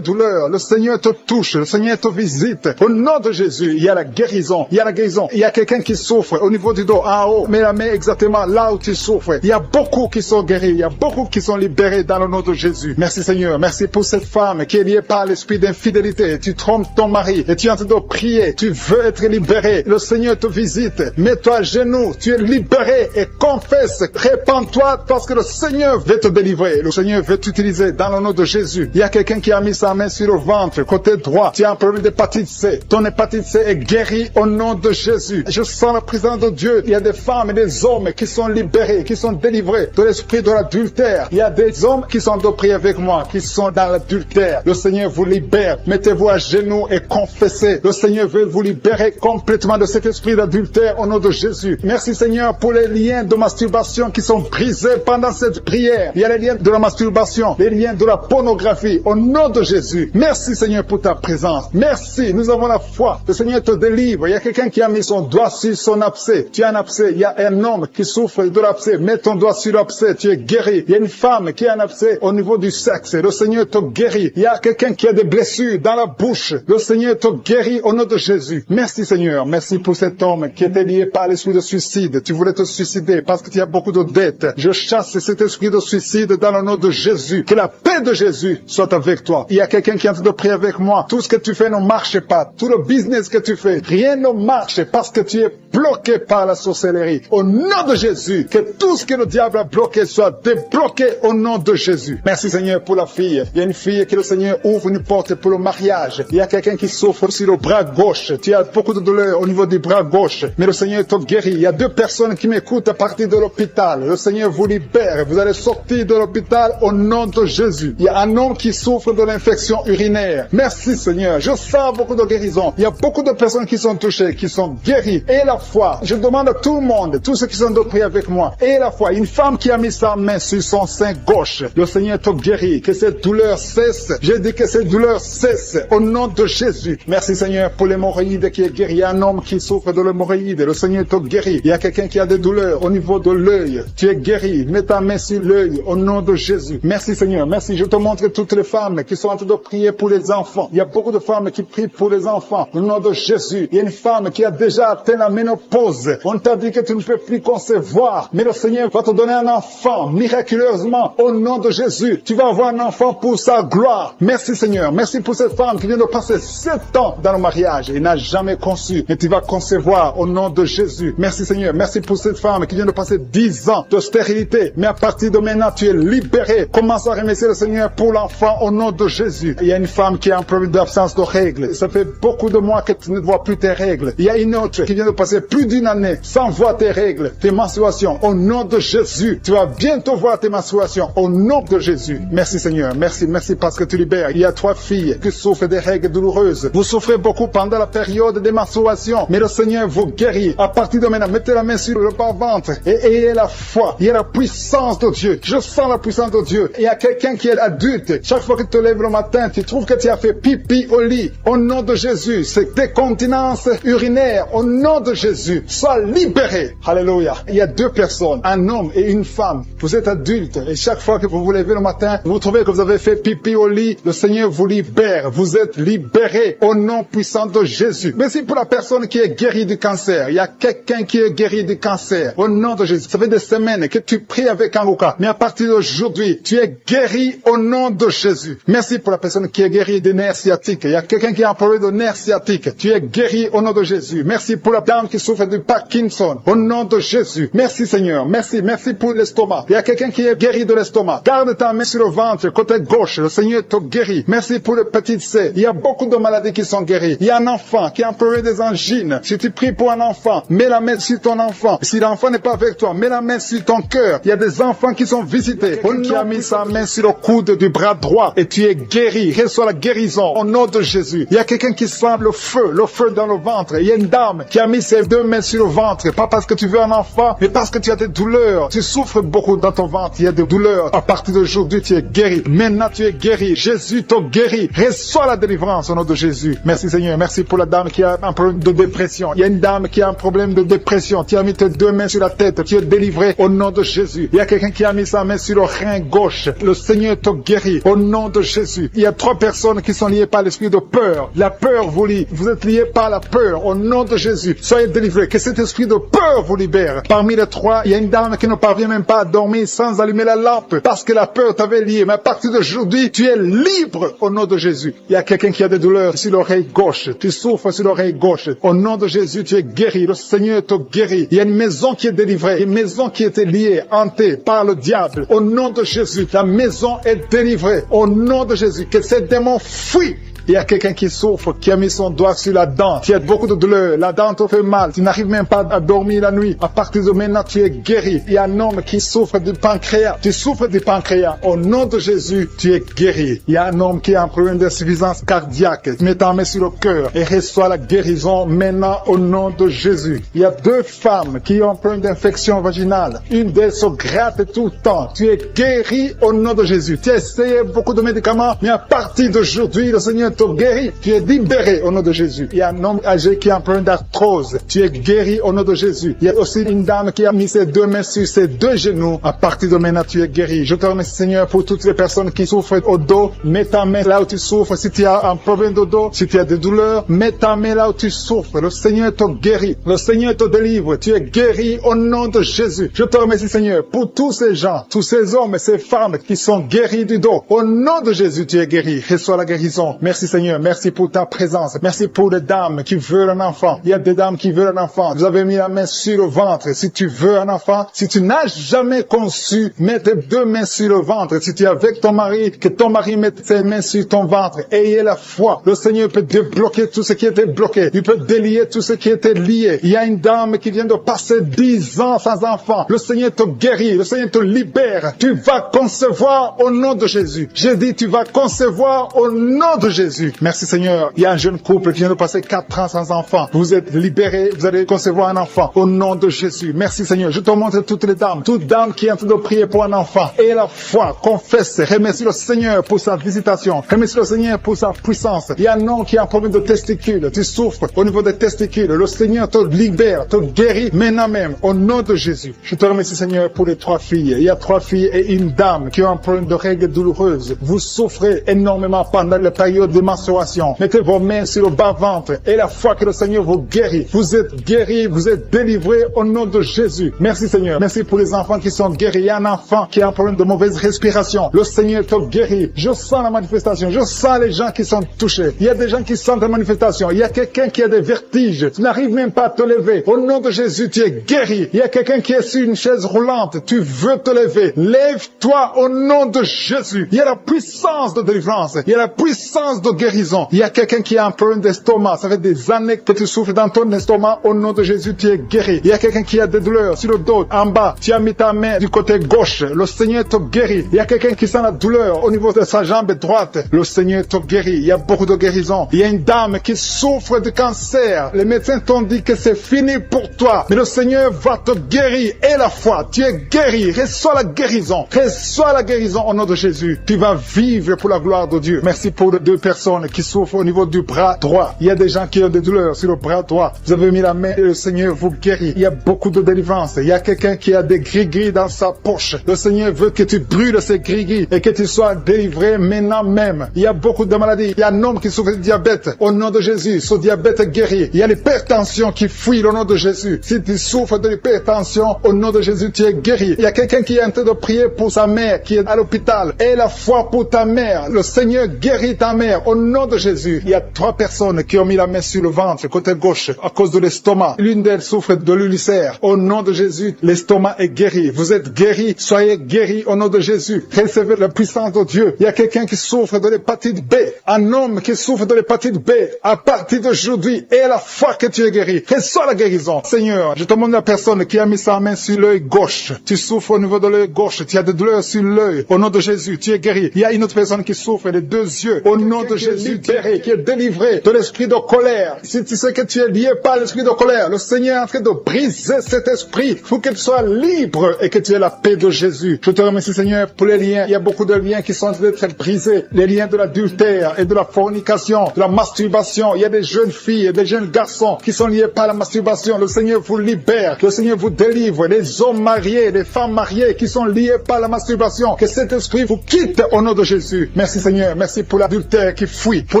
douleurs. Le Seigneur te touche. Le Seigneur te visite. Au nom de Jésus, il y a la guérison. Il y a la guérison. Il y a quelqu'un qui souffre au niveau du dos, en haut. Mets la main exactement là où tu souffres. Il y a beaucoup qui sont guéris. Il y a beaucoup qui sont libérés dans le nom de Jésus. Merci Seigneur. Merci pour cette femme qui est liée par l'esprit d'infidélité. Tu trompes ton mari et tu es en train de prier. Tu veux être libéré. Le Seigneur te visite. Mets-toi à genoux. Tu es libéré et confesse. Répands-toi parce que le Seigneur veut te délivrer. Le Seigneur veut t'utiliser dans le nom de Jésus. Il y a quelqu'un qui a mis sa main sur le ventre, côté droit. Tu as un problème d'hépatite C. Ton hépatite C est guérie au nom de Jésus. Je sens la présence de Dieu. Il y a des femmes et des hommes qui sont libérés, qui sont délivrés de l'esprit de l'adultère. Il y a des hommes qui sont de prier avec moi, qui sont dans l'adultère. Le Seigneur vous libère. Mettez-vous à genoux et confessez. Le Seigneur veut vous libérer complètement de cet esprit d'adultère au nom de Jésus. Merci Seigneur pour les liens de masturbation qui sont brisés pendant cette prière. Il y a les liens de la masturbation, les liens de la pornographie au nom de Jésus. Merci Seigneur pour ta présence. Merci, nous avons la foi. Le Seigneur te délivre. Il y a quelqu'un qui a mis son doigt sur son abcès. Tu as un abcès. Il y a un homme qui souffre de l'abcès. Mets ton doigt sur l'abcès. Tu es guéri. Il y a une femme qui a un abcès au niveau du sexe. Le Seigneur te guérit. Il y a quelqu'un qui a des blessures dans la bouche. Le Seigneur te guérit au nom de Jésus. Merci Seigneur. Merci pour cet homme qui était lié par l'esprit de suicide. Tu voulais te suicider parce que tu as beaucoup de dettes. Je chasse cet esprit de suicide dans le nom de Jésus. Que la paix de Jésus soit avec toi. Il y a quelqu'un qui est en train de prier avec moi. Tout ce que tu fais ne marche pas. Tout le business que tu fais, rien ne marche parce que tu es bloqué par la sorcellerie. Au nom de Jésus, que tout ce que le diable a bloqué soit débloqué au nom de Jésus. Merci Seigneur pour la fille. Il y a une fille que le Seigneur ouvre une porte pour le mariage. Il y a quelqu'un qui souffre sur le bras gauche. Tu as beaucoup de douleur au niveau du bras gauche. Mais le Seigneur te guérit. Il y a 2 personnes qui m'écoutent à partir de l'hôpital. Le Seigneur vous libère. Vous allez sortir de l'hôpital au nom de Jésus. Il y a un homme qui souffre de l'infection urinaire. Merci Seigneur. Je sens beaucoup de guérison. Il y a beaucoup de personnes qui sont touchées, qui sont guéries. Et la foi. Je demande à tout le monde, tous ceux qui sont de prier avec moi. Et la foi. Une femme qui a mis sa main sur son sein gauche. Le Seigneur te guérit. Que cette douleur cesse. Je dis que cette douleur cesse au nom de Jésus. Merci Seigneur pour l'hémorroïde qui est guéri. Il y a un homme qui souffre de l'hémorroïde. Le Seigneur te guérit. Il y a quelqu'un qui a des douleurs au niveau de l'œil. Tu es guéri. Mets ta main sur l'œil deuil au nom de Jésus. Merci Seigneur, merci. Je te montre toutes les femmes qui sont en train de prier pour les enfants. Il y a beaucoup de femmes qui prient pour les enfants au nom de Jésus. Il y a une femme qui a déjà atteint la ménopause. On t'a dit que tu ne peux plus concevoir, mais le Seigneur va te donner un enfant miraculeusement au nom de Jésus. Tu vas avoir un enfant pour sa gloire. Merci Seigneur, merci pour cette femme qui vient de passer 7 ans dans le mariage et n'a jamais conçu, mais tu vas concevoir au nom de Jésus. Merci Seigneur, merci pour cette femme qui vient de passer 10 ans de stérilité, mais à partir de maintenant tu es libéré. Commence à remercier le Seigneur pour l'enfant au nom de Jésus. Il y a une femme qui a un problème d'absence de règles. Ça fait beaucoup de mois que tu ne vois plus tes règles. Il y a une autre qui vient de passer plus d'une année sans voir tes règles, tes menstruations. Au nom de Jésus, tu vas bientôt voir tes menstruations au nom de Jésus. Merci Seigneur, merci parce que tu libères. Il y a 3 filles qui souffrent des règles douloureuses. Vous souffrez beaucoup pendant la période des menstruations, mais le Seigneur vous guérit. À partir de maintenant, mettez la main sur le bas-ventre et ayez la foi. Il y a la puissance de Dieu. Je sens la puissance de Dieu. Il y a quelqu'un qui est adulte. Chaque fois que tu te lèves le matin, tu trouves que tu as fait pipi au lit. Au nom de Jésus, c'est décontinence urinaire. Au nom de Jésus, sois libéré. Alléluia. Il y a 2 personnes, un homme et une femme. Vous êtes adulte et chaque fois que vous vous levez le matin, vous trouvez que vous avez fait pipi au lit. Le Seigneur vous libère. Vous êtes libéré au nom puissant de Jésus. Merci pour la personne qui est guérie du cancer. Il y a quelqu'un qui est guéri du cancer. Au nom de Jésus. Ça fait des semaines que tu pries avec Anguka. Mais à partir d'aujourd'hui, tu es guéri au nom de Jésus. Merci pour la personne qui est guérie des nerfs sciatiques. Il y a quelqu'un qui a un problème de nerfs sciatiques. Tu es guéri au nom de Jésus. Merci pour la dame qui souffre du Parkinson. Au nom de Jésus. Merci Seigneur. Merci pour l'estomac. Il y a quelqu'un qui est guéri de l'estomac. Garde ta main sur le ventre, côté gauche. Le Seigneur te guérit. Merci pour le petit C. Il y a beaucoup de maladies qui sont guéries. Il y a un enfant qui a un problème des angines. Si tu pries pour un enfant, mets la main sur ton enfant. Si l'enfant n'est pas avec toi, mets la main sur ton cœur. Il y a des enfants qui sont visités. On qui a mis sa main sur le coude du bras droit et tu es guéri. Reçois la guérison au nom de Jésus. Il y a quelqu'un qui sent le feu dans le ventre. Il y a une dame qui a mis ses 2 mains sur le ventre. Pas parce que tu veux un enfant, mais parce que tu as des douleurs. Tu souffres beaucoup dans ton ventre. Il y a des douleurs. À partir d'aujourd'hui, tu es guéri. Maintenant, tu es guéri. Jésus te guérit. Reçois la délivrance au nom de Jésus. Merci Seigneur. Merci pour la dame qui a un problème de dépression. Il y a une dame qui a un problème de dépression. Tu as mis tes 2 mains sur la tête. Tu es délivré au nom de Jésus. Il y a quelqu'un qui a mis sa main sur le rein gauche. Le Seigneur te guérit au nom de Jésus. Il y a 3 personnes qui sont liées par l'esprit de peur. La peur vous lie. Vous êtes liés par la peur au nom de Jésus. Soyez délivrés. Que cet esprit de peur vous libère. Parmi les 3, il y a une dame qui ne parvient même pas à dormir sans allumer la lampe parce que la peur t'avait lié. Mais à partir d'aujourd'hui, tu es libre au nom de Jésus. Il y a quelqu'un qui a des douleurs sur l'oreille gauche. Tu souffres sur l'oreille gauche. Au nom de Jésus, tu es guéri. Le Seigneur te guérit. Il y a une maison qui est délivrée. Une maison qui était liée, hantée par le diable. Au nom de Jésus, la maison est délivrée. Au nom de Jésus, que ces démons fuient. Il y a quelqu'un qui souffre, qui a mis son doigt sur la dent. Tu as beaucoup de douleur. La dent te fait mal. Tu n'arrives même pas à dormir la nuit. À partir de maintenant, tu es guéri. Il y a un homme qui souffre du pancréas. Tu souffres du pancréas. Au nom de Jésus, tu es guéri. Il y a un homme qui a un problème d'insuffisance cardiaque. Mets ta main sur le cœur et reçois la guérison maintenant au nom de Jésus. Il y a 2 femmes qui ont un problème d'infection vaginale. Une d'elles se gratte tout le temps. Tu es guéri au nom de Jésus. Tu as essayé beaucoup de médicaments, mais à partir d'aujourd'hui, le Seigneur te guérit. Tu es libéré au nom de Jésus. Il y a un homme âgé qui a un problème d'arthrose. Tu es guéri au nom de Jésus. Il y a aussi une dame qui a mis ses 2 mains sur ses 2 genoux. À partir de maintenant, tu es guéri. Je te remercie, Seigneur, pour toutes les personnes qui souffrent au dos. Mets ta main là où tu souffres. Si tu as un problème de dos, si tu as des douleurs, mets ta main là où tu souffres. Le Seigneur te guérit. Le Seigneur te délivre. Tu es guéri au nom de Jésus. Je te remercie, Seigneur, pour tous ces gens, tous ces hommes et ces femmes qui sont guéris du dos. Au nom de Jésus, tu es guéri. Reçois la guérison. Merci, Seigneur. Merci pour ta présence. Merci pour les dames qui veulent un enfant. Il y a des dames qui veulent un enfant. Vous avez mis la main sur le ventre. Si tu veux un enfant, si tu n'as jamais conçu, mets tes 2 mains sur le ventre. Si tu es avec ton mari, que ton mari mette ses mains sur ton ventre. Ayez la foi. Le Seigneur peut débloquer tout ce qui était bloqué. Il peut délier tout ce qui était lié. Il y a une dame qui vient de passer 10 ans sans enfant. Le Seigneur te guérit. Le Seigneur te libère. Tu vas concevoir au nom de Jésus. J'ai dit, tu vas concevoir au nom de Jésus. Jésus. Merci Seigneur. Il y a un jeune couple qui vient de passer 4 ans sans enfant. Vous êtes libérés, vous allez concevoir un enfant. Au nom de Jésus. Merci Seigneur. Je te montre toutes les dames. Toute dame qui est en train de prier pour un enfant. Et la foi, confesse, remercie le Seigneur pour sa visitation. Remercie le Seigneur pour sa puissance. Il y a un homme qui a un problème de testicules. Tu souffres au niveau des testicules. Le Seigneur te libère, te guérit maintenant même. Au nom de Jésus. Je te remercie Seigneur pour les 3 filles. Il y a 3 filles et une dame qui ont un problème de règles douloureuses. Vous souffrez énormément pendant la période de menstruation. Mettez vos mains sur le bas-ventre et la foi que le Seigneur vous guérit. Vous êtes guéris, vous êtes délivrés au nom de Jésus. Merci Seigneur. Merci pour les enfants qui sont guéris. Il y a un enfant qui a un problème de mauvaise respiration. Le Seigneur te guérit. Je sens la manifestation. Je sens les gens qui sont touchés. Il y a des gens qui sentent la manifestation. Il y a quelqu'un qui a des vertiges. Tu n'arrives même pas à te lever. Au nom de Jésus, tu es guéri. Il y a quelqu'un qui est sur une chaise roulante. Tu veux te lever. Lève-toi au nom de Jésus. Il y a la puissance de délivrance. Il y a la puissance de guérison. Il y a quelqu'un qui a un problème d'estomac. Ça fait des années que tu souffres dans ton estomac. Au nom de Jésus, tu es guéri. Il y a quelqu'un qui a des douleurs sur le dos, en bas. Tu as mis ta main du côté gauche. Le Seigneur te guérit. Il y a quelqu'un qui sent la douleur au niveau de sa jambe droite. Le Seigneur te guérit. Il y a beaucoup de guérison. Il y a une dame qui souffre de cancer. Les médecins t'ont dit que c'est fini pour toi. Mais le Seigneur va te guérir. Et la foi, tu es guéri. Reçois la guérison. Reçois la guérison au nom de Jésus. Tu vas vivre pour la gloire de Dieu. Merci pour les 2 personnes qui souffrent au niveau du bras droit. Il y a des gens qui ont des douleurs sur le bras droit. Vous avez mis la main et le Seigneur vous guérit. Il y a beaucoup de délivrance. Il y a quelqu'un qui a des gris-gris dans sa poche. Le Seigneur veut que tu brûles ces gris-gris et que tu sois délivré maintenant même. Il y a beaucoup de maladies. Il y a un homme qui souffre de diabète. Au nom de Jésus, ce diabète est guéri. Il y a l'hypertension qui fuit au nom de Jésus. Si tu souffres de l'hypertension, au nom de Jésus, tu es guéri. Il y a quelqu'un qui est en train de prier pour sa mère qui est à l'hôpital. Et la foi pour ta mère. Le Seigneur guérit ta mère au nom de Jésus. Il y a 3 personnes qui ont mis la main sur le ventre, côté gauche, à cause de l'estomac. L'une d'elles souffre de l'ulcère. Au nom de Jésus, l'estomac est guéri. Vous êtes guéris. Soyez guéris au nom de Jésus. Recevez la puissance de Dieu. Il y a quelqu'un qui souffre de l'hépatite B. Un homme qui souffre de l'hépatite B. À partir d'aujourd'hui, et la foi que tu es guéri. Reçois la guérison. Seigneur, je te demande la personne qui a mis sa main sur l'œil gauche. Tu souffres au niveau de l'œil gauche. Tu as des douleurs sur l'œil. Au nom de Jésus, tu es guéri. Il y a une autre personne qui souffre des 2 yeux. Au nom de Jésus, libéré, qui est délivré de l'esprit de colère. Si tu sais que tu es lié par l'esprit de colère, le Seigneur est en train de briser cet esprit pour que tu sois libre et que tu aies la paix de Jésus. Je te remercie Seigneur pour les liens. Il y a beaucoup de liens qui sont en train d'être brisés. Les liens de l'adultère et de la fornication, de la masturbation. Il y a des jeunes filles et des jeunes garçons qui sont liés par la masturbation. Le Seigneur vous libère. Le Seigneur vous délivre. Les hommes mariés, les femmes mariées qui sont liés par la masturbation. Que cet esprit vous quitte au nom de Jésus. Merci Seigneur. Merci pour l'adultère qui fuit. Pour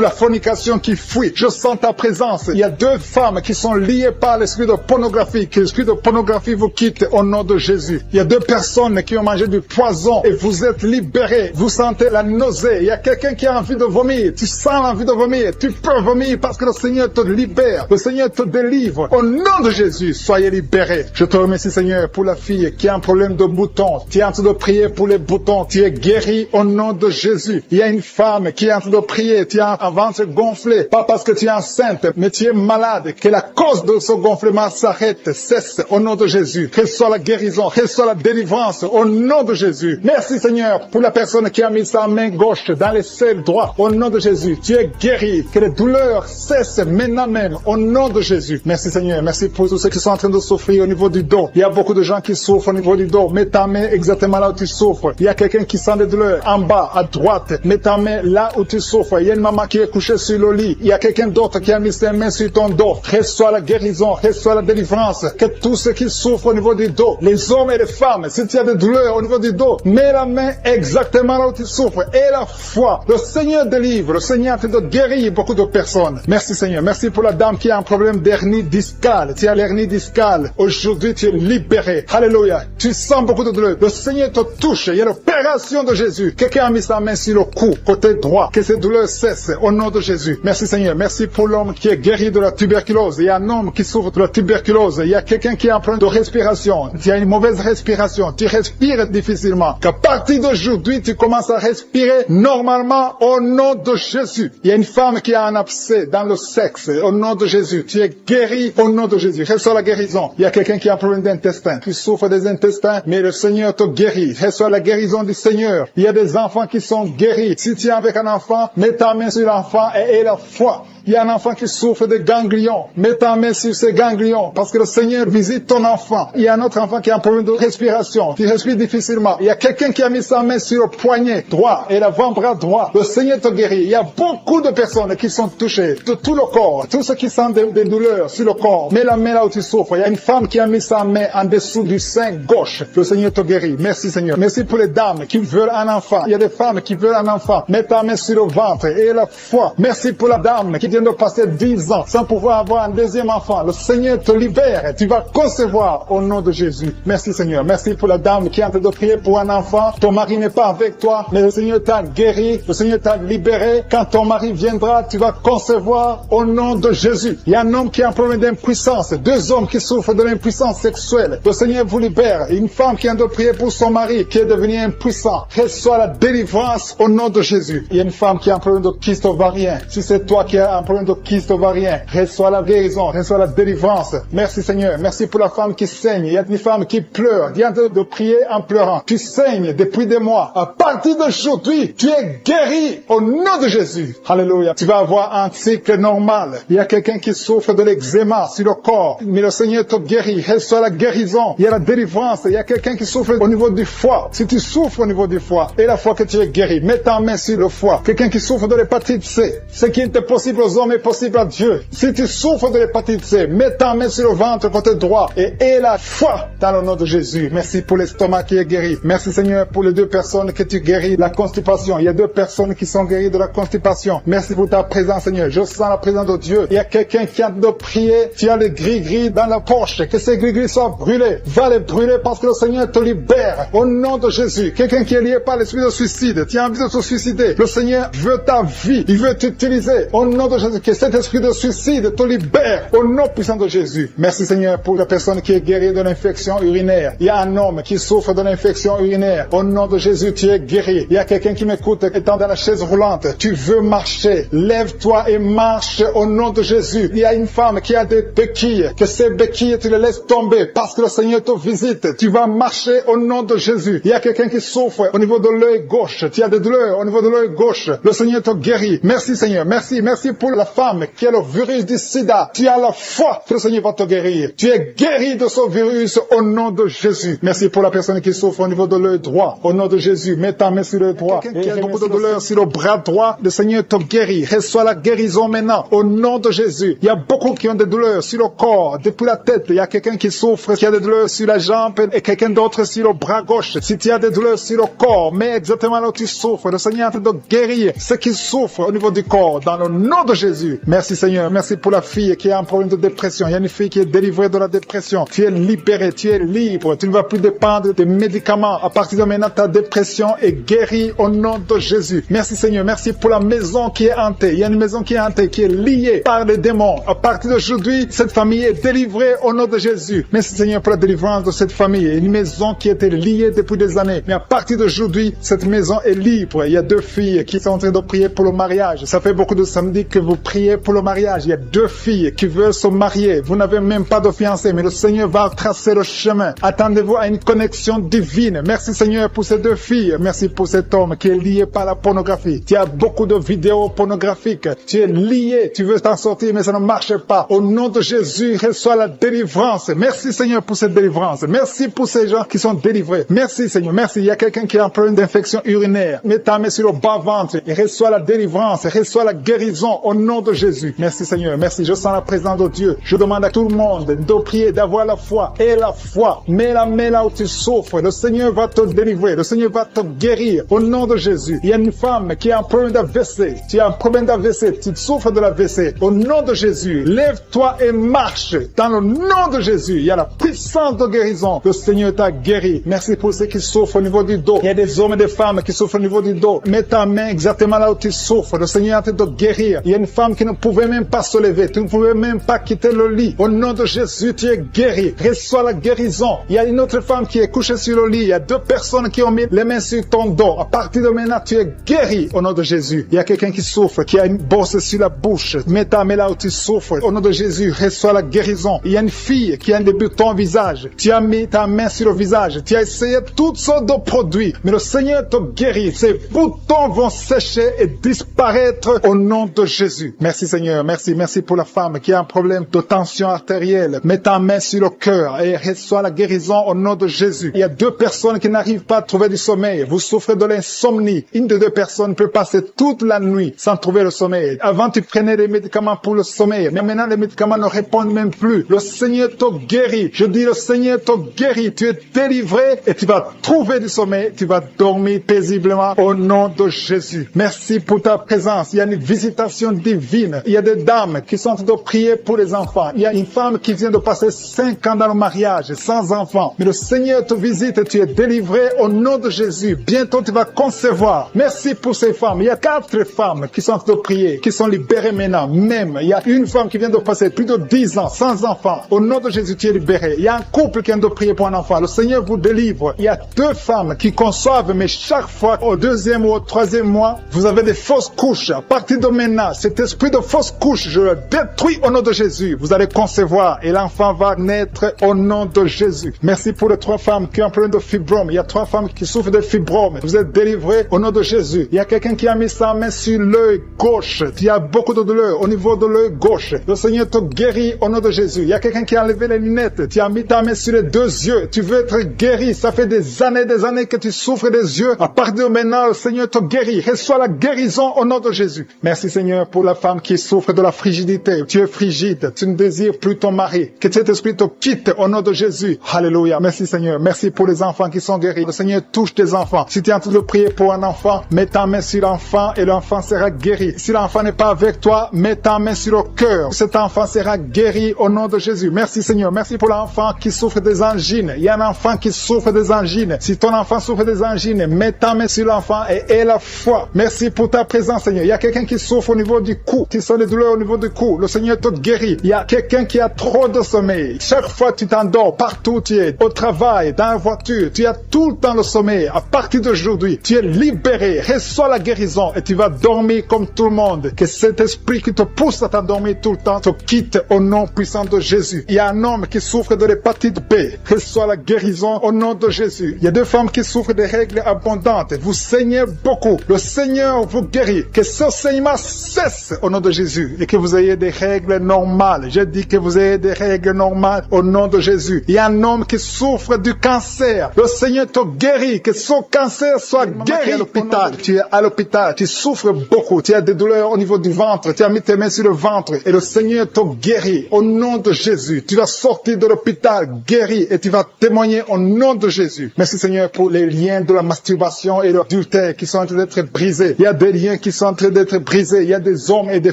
la fornication qui fuit. Je sens ta présence. Il y a 2 femmes qui sont liées par l'esprit de pornographie. Que l'esprit de pornographie vous quitte au nom de Jésus. Il y a 2 personnes qui ont mangé du poison et vous êtes libérés. Vous sentez la nausée. Il y a quelqu'un qui a envie de vomir. Tu sens l'envie de vomir. Tu peux vomir parce que le Seigneur te libère. Le Seigneur te délivre. Au nom de Jésus, soyez libérés. Je te remercie Seigneur pour la fille qui a un problème de boutons. Tu es en train de prier pour les boutons. Tu es guéri au nom de Jésus. Il y a une femme qui est en train de prier. Tu as un ventre gonflé. Pas parce que tu es enceinte, mais tu es malade. Que la cause de ce gonflement s'arrête, cesse au nom de Jésus. Reçois la guérison. Reçois la délivrance au nom de Jésus. Merci Seigneur pour la personne qui a mis sa main gauche dans les selles droits. Au nom de Jésus, tu es guéri. Que les douleurs cessent maintenant même au nom de Jésus. Merci Seigneur. Merci pour tous ceux qui sont en train de souffrir au niveau du dos. Il y a beaucoup de gens qui souffrent au niveau du dos. Mets ta main exactement là où tu souffres. Il y a quelqu'un qui sent des douleurs en bas, à droite. Mets ta main là où tu souffres. Il y a une maman qui est couchée sur le lit. Il y a quelqu'un d'autre qui a mis ses mains sur ton dos. Reçois la guérison. Reçois la délivrance. Que tous ceux qui souffrent au niveau du dos, les hommes et les femmes, si tu as des douleurs au niveau du dos, mets la main exactement là où tu souffres. Et la foi. Le Seigneur délivre. Le Seigneur te guérit beaucoup de personnes. Merci Seigneur. Merci pour la dame qui a un problème d'hernie discale. Tu as l'hernie discale. Aujourd'hui, tu es libéré. Alléluia. Tu sens beaucoup de douleur. Le Seigneur te touche. Il y a l'opération de Jésus. Quelqu'un a mis sa main sur le cou, côté droit. Que ces douleurs cessent au nom de Jésus. Merci Seigneur. Merci pour l'homme qui est guéri de la tuberculose. Il y a un homme qui souffre de la tuberculose. Il y a quelqu'un qui a un problème de respiration. Tu as une mauvaise respiration. Tu respires difficilement. Qu'à partir d'aujourd'hui, tu commences à respirer normalement au nom de Jésus. Il y a une femme qui a un abcès dans le sexe. Au nom de Jésus. Tu es guéri au nom de Jésus. Reçois la guérison. Il y a quelqu'un qui a un problème d'intestin. Tu souffres des intestins, mais le Seigneur te guérit. Reçois la guérison du Seigneur. Il y a des enfants qui sont guéris. Si tu es avec un enfant, mets Mets ta main sur l'enfant et la foi. Il y a un enfant qui souffre de ganglions. Mets ta main sur ces ganglions parce que le Seigneur visite ton enfant. Il y a un autre enfant qui a un problème de respiration, qui respire difficilement. Il y a quelqu'un qui a mis sa main sur le poignet droit et l'avant-bras droit. Le Seigneur te guérit. Il y a beaucoup de personnes qui sont touchées de tout le corps. Tous ceux qui sentent des douleurs sur le corps. Mets la main là où tu souffres. Il y a une femme qui a mis sa main en dessous du sein gauche. Le Seigneur te guérit. Merci Seigneur. Merci pour les dames qui veulent un enfant. Il y a des femmes qui veulent un enfant. Mets ta main sur le ventre et la foi. Merci pour la dame qui vient de passer 10 ans sans pouvoir avoir un deuxième enfant. Le Seigneur te libère. Tu vas concevoir au nom de Jésus. Merci Seigneur. Merci pour la dame qui est en train de prier pour un enfant. Ton mari n'est pas avec toi, mais le Seigneur t'a guéri. Le Seigneur t'a libéré. Quand ton mari viendra, tu vas concevoir au nom de Jésus. Il y a un homme qui a un problème d'impuissance. 2 hommes qui souffrent de l'impuissance sexuelle. Le Seigneur vous libère. Une femme qui a de prier pour son mari qui est devenu impuissant. Reçois la délivrance au nom de Jésus. Il y a une femme qui a un problème de kyste ovarien. Si c'est toi qui as un problème de kyste ovarien, reçois la guérison, reçois la délivrance. Merci Seigneur. Merci pour la femme qui saigne. Il y a une femme qui pleure. Viens de prier en pleurant. Tu saignes depuis des mois. À partir d'aujourd'hui, tu es guéri au nom de Jésus. Alléluia. Tu vas avoir un cycle normal. Il y a quelqu'un qui souffre de l'eczéma sur le corps. Mais le Seigneur te guérit. Reçois la guérison. Il y a la délivrance. Il y a quelqu'un qui souffre au niveau du foie. Si tu souffres au niveau du foie, et la foi que tu es guéri, mets ta main sur le foie. Quelqu'un qui souffre de l'hépatite C. Ce qui était possible aux hommes est possible à Dieu. Si tu souffres de l'hépatite C, mets ta main sur le ventre côté droit et aie la foi dans le nom de Jésus. Merci pour l'estomac qui est guéri. Merci Seigneur pour les 2 personnes que tu guéris la constipation. Il y a 2 personnes qui sont guéries de la constipation. Merci pour ta présence Seigneur. Je sens la présence de Dieu. Il y a quelqu'un qui a de prier. Tu as les gris-gris dans la poche. Que ces gris-gris soient brûlés. Va les brûler parce que le Seigneur te libère. Au nom de Jésus. Quelqu'un qui est lié par l'esprit de suicide. Tu as envie de te suicider. Le Seigneur veut ta vie. Il veut t'utiliser. Au nom de Jésus. Que cet esprit de suicide te libère. Au nom puissant de Jésus. Merci Seigneur pour la personne qui est guérie de l'infection urinaire. Il y a un homme qui souffre de l'infection urinaire. Au nom de Jésus, tu es guéri. Il y a quelqu'un qui m'écoute étant dans la chaise roulante. Tu veux marcher. Lève-toi et marche au nom de Jésus. Il y a une femme qui a des béquilles. Que ces béquilles, tu les laisses tomber parce que le Seigneur te visite. Tu vas marcher au nom de Jésus. Il y a quelqu'un qui souffre au niveau de l'œil gauche. Tu as des douleurs au niveau de l'œil gauche. Le Seigneur te guérit. Merci Seigneur. Merci. Merci pour la femme qui a le virus du sida. Tu as la foi que le Seigneur va te guérir. Tu es guéri de ce virus au nom de Jésus. Merci pour la personne qui souffre au niveau de l'œil droit. Au nom de Jésus, mets ta main sur l'œil droit. Quelqu'un qui a beaucoup de douleur sur le bras droit, le Seigneur te guérit. Reçois la guérison maintenant. Au nom de Jésus. Il y a beaucoup qui ont des douleurs sur le corps, depuis la tête. Il y a quelqu'un qui souffre, qui a des douleurs sur la jambe et quelqu'un d'autre sur le bras gauche. Si tu as des douleurs sur le corps, mets exactement là où tu souffres. Le Seigneur est en train de guérir ceux qui souffrent au niveau du corps. Dans le nom de Jésus. Merci Seigneur. Merci pour la fille qui a un problème de dépression. Il y a une fille qui est délivrée de la dépression. Tu es libéré, tu es libre. Tu ne vas plus dépendre des médicaments. À partir de maintenant, ta dépression est guérie au nom de Jésus. Merci Seigneur. Merci pour la maison qui est hantée. Il y a une maison qui est hantée, qui est liée par les démons. À partir d'aujourd'hui, cette famille est délivrée au nom de Jésus. Merci Seigneur pour la délivrance de cette famille. Une maison qui était liée depuis des années. Mais à partir d'aujourd'hui, cette maison est libre. Il y a 2 filles qui sont en train de prier pour le mariage. Ça fait beaucoup de samedis que vous priez pour le mariage. Il y a 2 filles qui veulent se marier. Vous n'avez même pas de fiancé, mais le Seigneur va tracer le chemin. Attendez-vous à une connexion divine. Merci Seigneur pour ces 2 filles. Merci pour cet homme qui est lié par la pornographie. Tu as beaucoup de vidéos pornographiques. Tu es lié. Tu veux t'en sortir, mais ça ne marche pas. Au nom de Jésus, reçois la délivrance. Merci Seigneur pour cette délivrance. Merci pour ces gens qui sont délivrés. Merci Seigneur. Merci. Il y a quelqu'un qui a un problème d'infection urinaire. Mets ta main sur le bas-ventre et reçois la délivrance. Reçois la guérison au nom de Jésus. Merci Seigneur. Merci. Je sens la présence de Dieu. Je demande à tout le monde de prier, d'avoir la foi. Et la foi. Mets la main là où tu souffres. Le Seigneur va te délivrer. Le Seigneur va te guérir. Au nom de Jésus. Il y a une femme qui a un problème d'AVC. Tu as un problème d'AVC. Tu souffres de l'AVC. Au nom de Jésus. Lève-toi et marche. Dans le nom de Jésus. Il y a la puissance de guérison. Le Seigneur t'a guéri. Merci pour ceux qui souffrent au niveau du dos. Il y a des hommes et des femmes qui souffrent au niveau du dos. Mets ta main exactement là où tu souffres. Le Seigneur est en train de guérir. Il y a une femme qui ne pouvait même pas se lever. Tu ne pouvais même pas quitter le lit. Au nom de Jésus, tu es guéri. Reçois la guérison. Il y a une autre femme qui est couchée sur le lit. Il y a 2 personnes qui ont mis les mains sur ton dos. À partir de maintenant, tu es guéri au nom de Jésus. Il y a quelqu'un qui souffre, qui a une bosse sur la bouche. Mets ta main là où tu souffres. Au nom de Jésus, reçois la guérison. Il y a une fille qui a un débutant au visage. Tu as mis ta main sur le visage. Tu as essayé toutes sortes de produits. Mais le Seigneur te guérit. Ces boutons vont sécher et et disparaître au nom de Jésus. Merci Seigneur, merci pour la femme qui a un problème de tension artérielle. Mets ta main sur le cœur et reçois la guérison au nom de Jésus. Il y a 2 personnes qui n'arrivent pas à trouver du sommeil. Vous souffrez de l'insomnie. Une des 2 personnes peut passer toute la nuit sans trouver le sommeil. Avant, tu prenais des médicaments pour le sommeil, mais maintenant les médicaments ne répondent même plus. Le Seigneur te guérit. Je dis, le Seigneur te guérit. Tu es délivré et tu vas trouver du sommeil. Tu vas dormir paisiblement au nom de Jésus. Merci pour ta présence. Il y a une visitation divine. Il y a des dames qui sont en train de prier pour les enfants. Il y a une femme qui vient de passer 5 ans dans le mariage sans enfant. Mais le Seigneur te visite et tu es délivré au nom de Jésus. Bientôt tu vas concevoir. Merci pour ces femmes. Il y a 4 femmes qui sont en train de prier, qui sont libérées maintenant. Même, il y a une femme qui vient de passer plus de 10 ans sans enfant. Au nom de Jésus, tu es libéré. Il y a un couple qui vient de prier pour un enfant. Le Seigneur vous délivre. Il y a 2 femmes qui conçoivent, mais chaque fois, au 2e ou au 3e mois, vous avez des fausses couches. À partir de maintenant, cet esprit de fausses couches, je le détruis au nom de Jésus. Vous allez concevoir et l'enfant va naître au nom de Jésus. Merci pour les 3 femmes qui ont un problème de fibrome. Il y a 3 femmes qui souffrent de fibrome. Vous êtes délivrés au nom de Jésus. Il y a quelqu'un qui a mis sa main sur l'œil gauche. Il y a beaucoup de douleur au niveau de l'œil gauche. Le Seigneur te guérit au nom de Jésus. Il y a quelqu'un qui a enlevé les lunettes. Tu as mis ta main sur les 2 yeux. Tu veux être guéri. Ça fait des années que tu souffres des yeux. À partir de maintenant, le Seigneur te guérit. Reçois la guérison au nom de Jésus. Merci Seigneur pour la femme qui souffre de la frigidité. Tu es frigide. Tu ne désires plus ton mari. Que cet esprit te quitte au nom de Jésus. Alléluia. Merci Seigneur. Merci pour les enfants qui sont guéris. Le Seigneur touche tes enfants. Si tu es en train de prier pour un enfant, mets ta main sur l'enfant et l'enfant sera guéri. Si l'enfant n'est pas avec toi, mets ta main sur le cœur. Cet enfant sera guéri au nom de Jésus. Merci Seigneur. Merci pour l'enfant qui souffre des angines. Il y a un enfant qui souffre des angines. Si ton enfant souffre des angines, mets ta main sur l'enfant et aie la foi. Merci pour ta présence Seigneur. Il y a quelqu'un qui souffre au niveau du cou. Tu sens des douleurs au niveau du cou. Le Seigneur te guérit. Il y a quelqu'un qui a trop de sommeil. Chaque fois tu t'endors, partout tu es, au travail, dans la voiture, tu as tout le temps le sommeil. À partir d'aujourd'hui, tu es libéré. Reçois la guérison et tu vas dormir comme tout le monde. Que cet esprit qui te pousse à t'endormir tout le temps te quitte au nom puissant de Jésus. Il y a un homme qui souffre de l'hépatite B. Reçois la guérison au nom de Jésus. Il y a 2 femmes qui souffrent de règles abondantes. Vous saignez beaucoup. Le Seigneur vous guérit. Que ce saignement cesse au nom de Jésus et que vous ayez des règles normales. Je dis que vous ayez des règles normales au nom de Jésus. Il y a un homme qui souffre du cancer. Le Seigneur te guérit. Que son cancer soit guéri à l'hôpital. Tu es à l'hôpital. Tu souffres beaucoup. Tu as des douleurs au niveau du ventre. Tu as mis tes mains sur le ventre et le Seigneur te guérit au nom de Jésus. Tu vas sortir de l'hôpital guéri et tu vas témoigner au nom de Jésus. Merci Seigneur pour les liens de la masturbation et de l'adultère qui sont en train d'être brisés. Il y a des liens qui sont en train d'être brisés. Il y a des hommes et des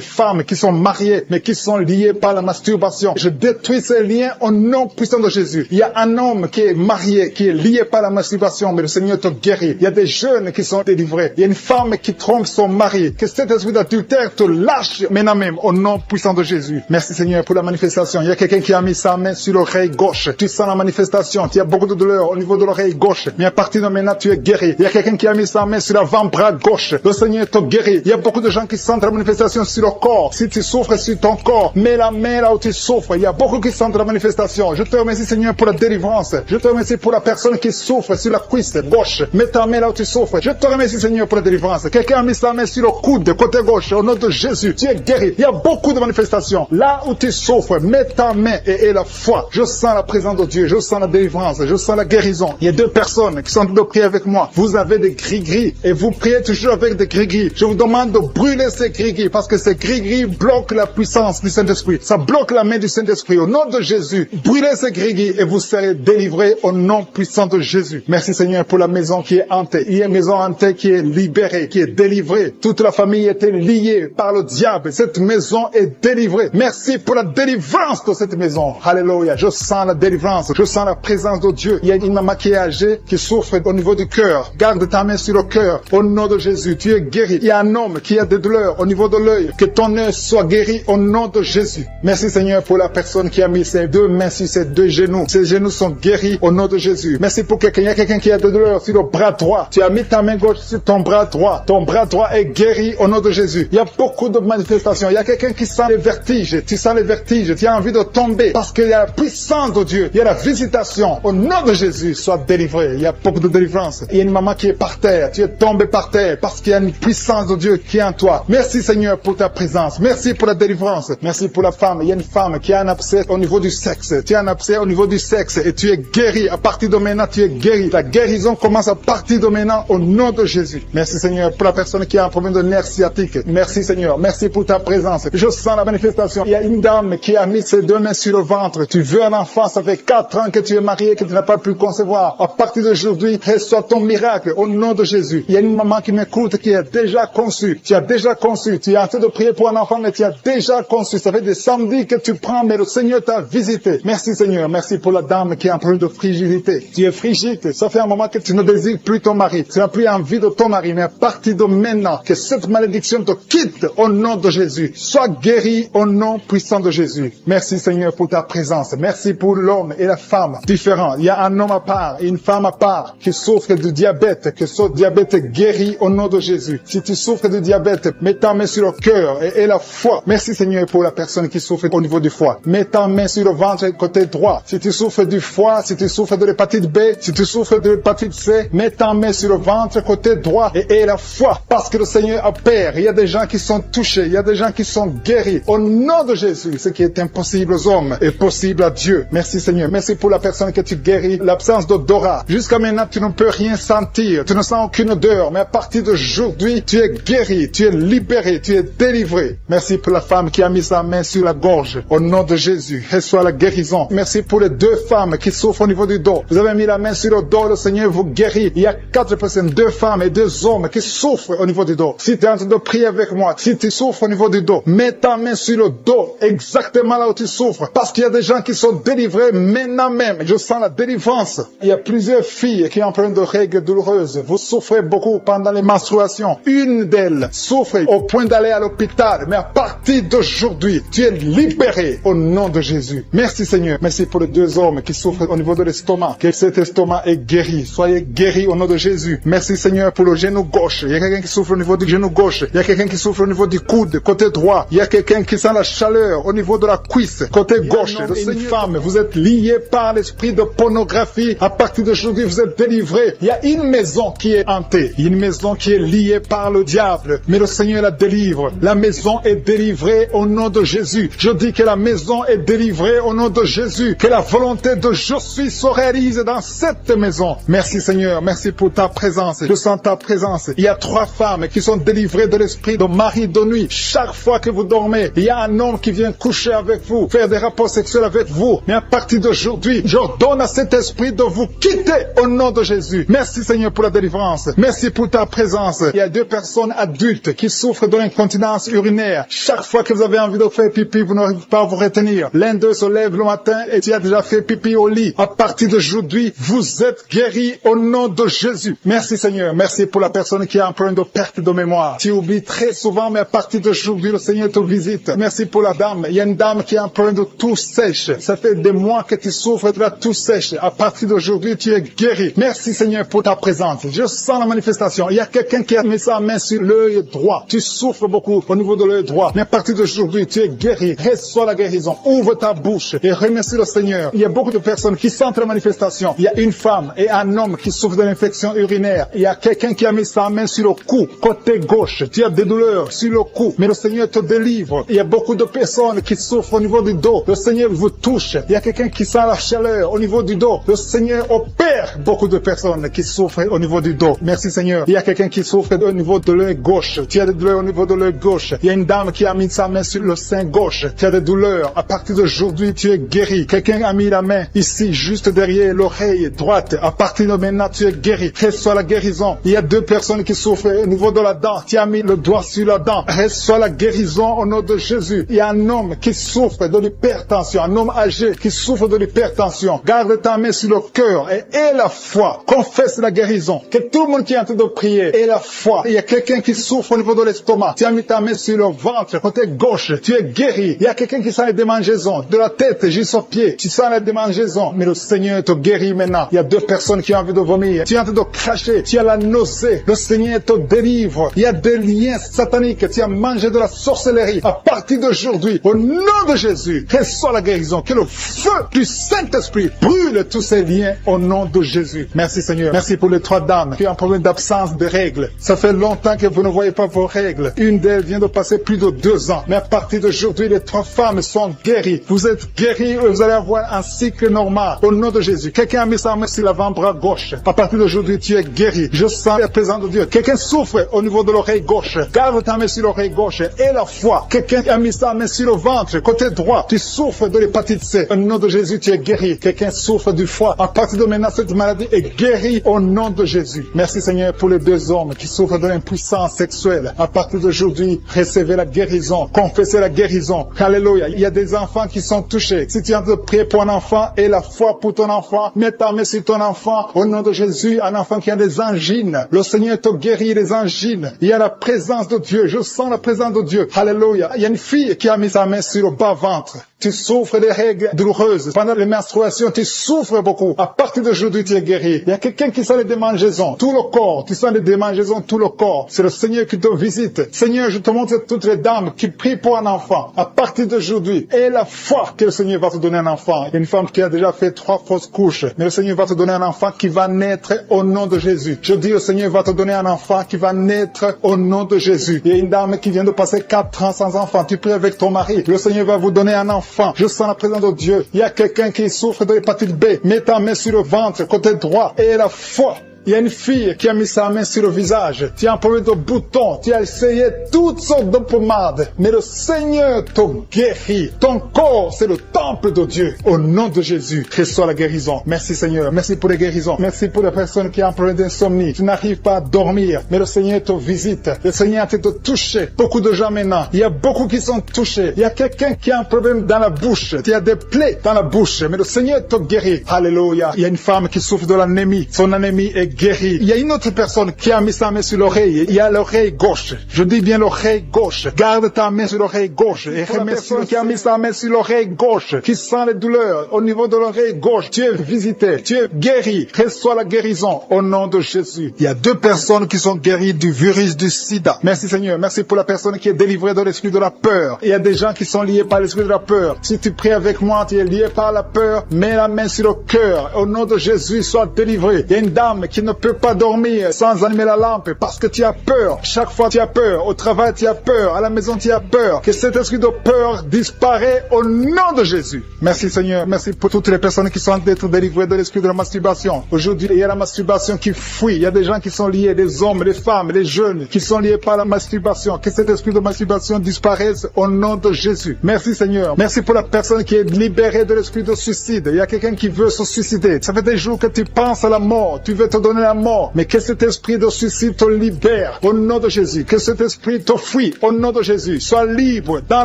femmes qui sont mariés mais qui sont liés par la masturbation. Je détruis ces liens au nom puissant de Jésus. Il y a un homme qui est marié, qui est lié par la masturbation, mais le Seigneur te guérit. Il y a des jeunes qui sont délivrés. Il y a une femme qui trompe son mari. Que cet esprit d'adultère te lâche maintenant même au nom puissant de Jésus. Merci Seigneur pour la manifestation. Il y a quelqu'un qui a mis sa main sur l'oreille gauche. Tu sens la manifestation. Tu as beaucoup de douleur au niveau de l'oreille gauche. Mais à partir de maintenant, tu es guéri. Il y a quelqu'un qui a mis sa main sur l'avant-bras gauche. Le Seigneur te guérit. Il y a beaucoup de gens qui sentent la manifestation sur le corps. Si tu souffres sur ton corps, mets la main là où tu souffres. Il y a beaucoup qui sentent la manifestation. Je te remercie Seigneur pour la délivrance. Je te remercie pour la personne qui souffre sur la cuisse gauche. Mets ta main là où tu souffres. Je te remercie Seigneur pour la délivrance. Quelqu'un a mis sa main sur le coude, côté gauche. Au nom de Jésus, tu es guéri. Il y a beaucoup de manifestations. Là où tu souffres, mets ta main et aie la foi. Je sens la présence de Dieu. Je sens la délivrance. Je sens la guérison. Il y a 2 personnes qui sont en train de prier avec moi. Vous avez des gris-gris et vous priez toujours avec des gris-gris. Je vous demande de brûler ces gris-gris parce que ces gris-gris bloquent la puissance du Saint-Esprit. Ça bloque la main du Saint-Esprit. Au nom de Jésus, brûlez ces gris-gris et vous serez délivrés au nom puissant de Jésus. Merci Seigneur pour la maison qui est hantée. Il y a une maison hantée qui est libérée, qui est délivrée. Toute la famille était liée par le diable. Cette maison est délivrée. Merci pour la délivrance de cette maison. Alléluia. Je sens la délivrance. Je sens la présence de Dieu. Il y a une maman qui est âgée, qui souffre au niveau du cœur. Garde ta main sur le cœur. Au nom de Jésus, tu es guéri. Il y a un homme qui a des douleurs au niveau de l'œil. Que ton œil soit guéri au nom de Jésus. Merci Seigneur pour la personne qui a mis ses 2 mains sur ses 2 genoux. Ses genoux sont guéris au nom de Jésus. Merci pour quelqu'un. Il y a quelqu'un qui a des douleurs sur le bras droit. Tu as mis ta main gauche sur ton bras droit. Ton bras droit est guéri au nom de Jésus. Il y a beaucoup de manifestations. Il y a quelqu'un qui sent les vertiges. Tu sens les vertiges. Tu as envie de tomber parce qu'il y a la puissance de Dieu. Il y a la visitation. Au nom de Jésus, sois délivré. Il y a beaucoup de délivrance. Il y a une maman qui est par terre. Tu es tombé par terre parce qu'il y a une puissance de Dieu qui est en toi. Merci Seigneur pour ta présence. Merci pour la délivrance. Merci pour la femme. Il y a une femme qui a un abcès au niveau du sexe. Tu as un abcès au niveau du sexe et tu es guéri. À partir de maintenant, tu es guéri. La guérison commence à partir de maintenant au nom de Jésus. Merci Seigneur pour la personne qui a un problème de nerf sciatique. Merci Seigneur. Merci pour ta présence. Je sens la manifestation. Il y a une dame qui a mis ses deux mains sur le ventre. Tu veux un enfant, ça fait 4 ans que tu es marié, que tu n'as pas pu concevoir. À partir d'aujourd'hui, reçois ton miracle au nom de Jésus. Il y a une maman qui m'écoute qui est déjà conçue. Tu as déjà conçu. Tu es en train de prier pour un enfant, mais tu as déjà conçu. Ça fait des samedis que tu prends, mais le Seigneur t'a visité. Merci Seigneur. Merci pour la dame qui est en train de frigidité. Tu es frigide. Ça fait un moment que tu ne désires plus ton mari. Tu n'as plus envie de ton mari, mais à partir de maintenant, que cette malédiction te quitte au nom de Jésus. Sois guéri au nom puissant de Jésus. Merci Seigneur pour ta présence. Merci pour l'homme et la femme différents. Il y a un homme à part et une femme à part qui souffre du diabète, que ce diabète est guéri au nom de Jésus. Si tu souffres du diabète, mets ta main sur le cœur et la foi. Merci Seigneur pour la personne qui souffre au niveau du foie. Mets ta main sur le ventre côté droit. Si tu souffres du foie, si tu souffres de l'hépatite B, si tu souffres de l'hépatite C, mets ta main sur le ventre côté droit et la foi. Parce que le Seigneur opère. Il y a des gens qui sont touchés. Il y a des gens qui sont guéris. Au nom de Jésus, ce qui est impossible aux hommes est possible à Dieu. Merci Seigneur. Merci pour la personne que tu guéris. L'absence d'odorat. Jusqu'à maintenant, tu ne peux rien sentir. Tu ne sens aucune odeur. Mais à partir d'aujourd'hui, tu es guéri. Tu es libéré. Tu es délivré. Merci pour la femme qui a mis sa main sur la gorge. Au nom de Jésus, reçois la guérison. Merci pour les 2 femmes qui souffrent au niveau du dos. Vous avez mis la main sur le dos. Le Seigneur vous guérit. Il y a 4 personnes, 2 femmes et 2 hommes qui souffrent au niveau du dos. Si tu es en train de prier avec moi, si tu souffres au niveau du dos, mets ta main sur le dos, exactement là où tu souffres. Parce qu'il y a des gens qui sont délivrés maintenant même. Je sens la délivrance. Il y a plusieurs filles qui ont plein de règles douloureuses. Vous souffrez beaucoup pendant les menstruations. Une d'elles souffre au point d'aller à l'hôpital. Mais à partir d'aujourd'hui, tu es libéré au nom de Jésus. Merci Seigneur. Merci pour les 2 hommes qui souffrent au niveau de l'estomac. Que cet estomac est guéri. Soyez guéris au nom de Jésus. Merci Seigneur pour le genou gauche. Il y a quelqu'un qui souffre au niveau du genou gauche. Il y a quelqu'un qui souffre au niveau du coude, côté droit. Il y a quelqu'un qui sent la chaleur au niveau de la cuisse, côté gauche. Une femme, vous êtes lié par l'esprit de pornographie. À partir d'aujourd'hui, vous êtes délivré. Il y a une maison qui est hantée. Une maison qui est liée par le diable. Mais le Seigneur la délivre. La maison est délivrée au nom de Jésus. Je dis que la maison est délivrée au nom de Jésus. Que la volonté de je suis se réalise dans cette maison. Merci Seigneur. Merci pour ta présence. Je sens ta présence. Il y a 3 femmes qui sont délivrées de l'esprit de mari de nuit. Chaque fois que vous dormez, il y a un homme qui vient coucher avec vous, faire des rapports sexuels avec vous. Mais à partir d'aujourd'hui, j'ordonne à cet esprit de vous quitter au nom de Jésus. Merci Seigneur pour la délivrance. Merci pour ta présence. Il y a 2 personnes adultes qui souffrent de l'incontinence urinaire. Chaque fois que vous avez envie de faire pipi, vous n'arrivez pas à vous retenir. L'un d'eux se lève le matin et tu as déjà fait pipi au lit. À partir d'aujourd'hui, vous êtes guéris au nom de Jésus. Merci Seigneur. Merci pour la personne qui a un problème de perte de mémoire. Tu oublies très souvent, mais à partir d'aujourd'hui, le Seigneur te visite. Merci pour la dame. Il y a une dame qui a un problème de toux sèche. Ça fait des mois que tu souffres de la toux sèche. À partir d'aujourd'hui, tu es guéri. Merci Seigneur pour ta présence. Je sens la manifestation. Il y a quelqu'un qui a mis sa main sur l'œil droit. Tu souffres beaucoup au niveau de l'œil droit. Mais à partir d'aujourd'hui, tu es guéri. Reçois la guérison. Ouvre ta bouche et remercie le Seigneur. Il y a beaucoup de personnes qui sentent la manifestation. Il y a une femme et un homme qui souffrent de l'infection urinaire. Il y a quelqu'un qui a mis sa main sur le cou, côté gauche. Tu as des douleurs sur le cou, mais le Seigneur te délivre. Il y a beaucoup de personnes qui souffrent au niveau du dos. Le Seigneur vous touche. Il y a quelqu'un qui sent la chaleur au niveau du dos. Le Seigneur opère beaucoup de personnes qui souffrent au niveau du dos. Merci Seigneur. Il y a quelqu'un qui souffre au niveau de l'œil gauche. Tu as des douleurs au niveau de l'œil gauche. Il y a une dame qui a mis sa main sur le sein gauche. Tu as des douleurs. À partir d'aujourd'hui, tu es guéri. Quelqu'un a mis la main ici, juste derrière l'oreille droite. À partir de maintenant, tu es guéri. Reçois la guérison. Il y a 2 personnes qui souffrent au niveau de la dent. Tu as mis le doigt sur la dent. Reçois la guérison au nom de Jésus. Il y a un homme qui souffre de l'hypertension. Un homme âgé qui souffre de l'hypertension. Garde ta main sur le cœur et aie la foi. Confesse la guérison. Que tout le monde qui est en train de prier ait la foi. Il y a quelqu'un qui souffre au niveau de l'estomac. Tu as mis ta main sur le ventre, côté gauche. Tu es guéri. Il y a quelqu'un qui sent les démangeaisons. De la tête jusqu'aux pieds. Tu sens les démangeaisons. Mais le Seigneur te guérit maintenant. Il y a 2 personnes qui ont envie de vomir. Tu es en train de cracher. Tu as la nausée. Le Seigneur te délivre. Il y a des liens sataniques. Tu as mangé de la sorcellerie. À partir d'aujourd'hui, au nom de Jésus, reçois la guérison. Que le feu du Saint-Esprit brûle tous ces liens au nom de Jésus. Merci Seigneur. Merci pour les 3 dames qui ont un problème d'absence de règles. Ça fait longtemps que vous ne voyez pas vos règles. Une d'elles vient de passer plus de 2 ans. Mais à partir d'aujourd'hui, les 3 femmes sont guéries. Vous êtes guéris et vous allez avoir un cycle normal. Au nom de Jésus. Quelqu'un a mis sa main sur l'avant-bras gauche. À partir d'aujourd'hui, tu es guéri. Je sens la présence de Dieu. Quelqu'un souffre au niveau de l'oreille gauche. Garde ta main sur l'oreille gauche et la foi. Quelqu'un a mis sa main sur le ventre, côté droit. Tu souffres de l'hépatite C. Au nom de Jésus, tu es guéri. Quelqu'un souffre du foie. À partir de maintenant, cette maladie est guérie au nom de Jésus. Merci Seigneur pour les 2 hommes qui souffrent de l'impuissance sexuelle. À partir d'aujourd'hui, recevez la guérison. Confessez la guérison. Alléluia. Il y a des enfants qui sont touchés. Si tu es en train de prier pour un enfant et la foi pour ton enfant, mets ta main sur ton enfant. Au nom de Jésus, un enfant qui a des angines. Le Seigneur te guérit des angines. Il y a la présence de Dieu. Je sens la présence de Dieu. Alléluia. Il y a une fille qui a mis sa main sur le bas-ventre. Tu souffres des règles douloureuses. Pendant les menstruations, tu souffres beaucoup. À partir d'aujourd'hui, tu es guéri. Il y a quelqu'un qui sent les démangeaisons. Tout le corps. Tu sens les démangeaisons, tout le corps. C'est le Seigneur qui te visite. Seigneur, je te montre toutes les dames qui prient pour un enfant. À partir d'aujourd'hui, et la foi que le Seigneur va te donner un enfant. Il y a une femme qui a déjà fait 3 fausses couches. Mais le Seigneur va te donner un enfant qui va naître au nom de Jésus. Je dis, le Seigneur va te donner un enfant qui va naître au nom de Jésus. Il y a une dame qui vient de passer 4 ans sans enfant. Tu pries avec ton mari. Le Seigneur va vous donner un enfant. Je sens la présence de Dieu. Il y a quelqu'un qui souffre de l'hépatite B. Mets ta main sur le ventre, côté droit, et la foi. Il y a une fille qui a mis sa main sur le visage. Tu as un problème de boutons. Tu as essayé toutes sortes de pommades. Mais le Seigneur te guérit. Ton corps, c'est le temple de Dieu. Au nom de Jésus, reçois la guérison. Merci Seigneur. Merci pour les guérisons. Merci pour les personnes qui ont un problème d'insomnie. Tu n'arrives pas à dormir. Mais le Seigneur te visite. Le Seigneur te touche. Beaucoup de gens maintenant. Il y a beaucoup qui sont touchés. Il y a quelqu'un qui a un problème dans la bouche. Tu as des plaies dans la bouche. Mais le Seigneur te guérit. Alléluia. Il y a une femme qui souffre de l'anémie. Son anémie est guéri. Il y a une autre personne qui a mis sa main sur l'oreille. Il y a l'oreille gauche. Je dis bien l'oreille gauche. Garde ta main sur l'oreille gauche. Et remercie qui a mis sa main sur l'oreille gauche, qui sent les douleurs au niveau de l'oreille gauche. Tu es visité. Tu es guéri. Reçois la guérison au nom de Jésus. Il y a 2 personnes qui sont guéries du virus du sida. Merci Seigneur. Merci pour la personne qui est délivrée de l'esprit de la peur. Il y a des gens qui sont liés par l'esprit de la peur. Si tu pries avec moi, tu es lié par la peur. Mets la main sur le cœur. Au nom de Jésus, sois délivré. Il y a une dame qui ne peut pas dormir sans allumer la lampe parce que tu as peur. Chaque fois tu as peur. Au travail tu as peur. À la maison tu as peur. Que cet esprit de peur disparaît au nom de Jésus. Merci Seigneur. Merci pour toutes les personnes qui sont d'être délivrées de l'esprit de la masturbation. Aujourd'hui il y a la masturbation qui fuit. Il y a des gens qui sont liés, des hommes, des femmes, des jeunes qui sont liés par la masturbation. Que cet esprit de masturbation disparaisse au nom de Jésus. Merci Seigneur. Merci pour la personne qui est libérée de l'esprit de suicide. Il y a quelqu'un qui veut se suicider. Ça fait des jours que tu penses à la mort. Tu veux te donner la mort. Mais que cet esprit de suicide te libère au nom de Jésus. Que cet esprit te fuit au nom de Jésus. Sois libre dans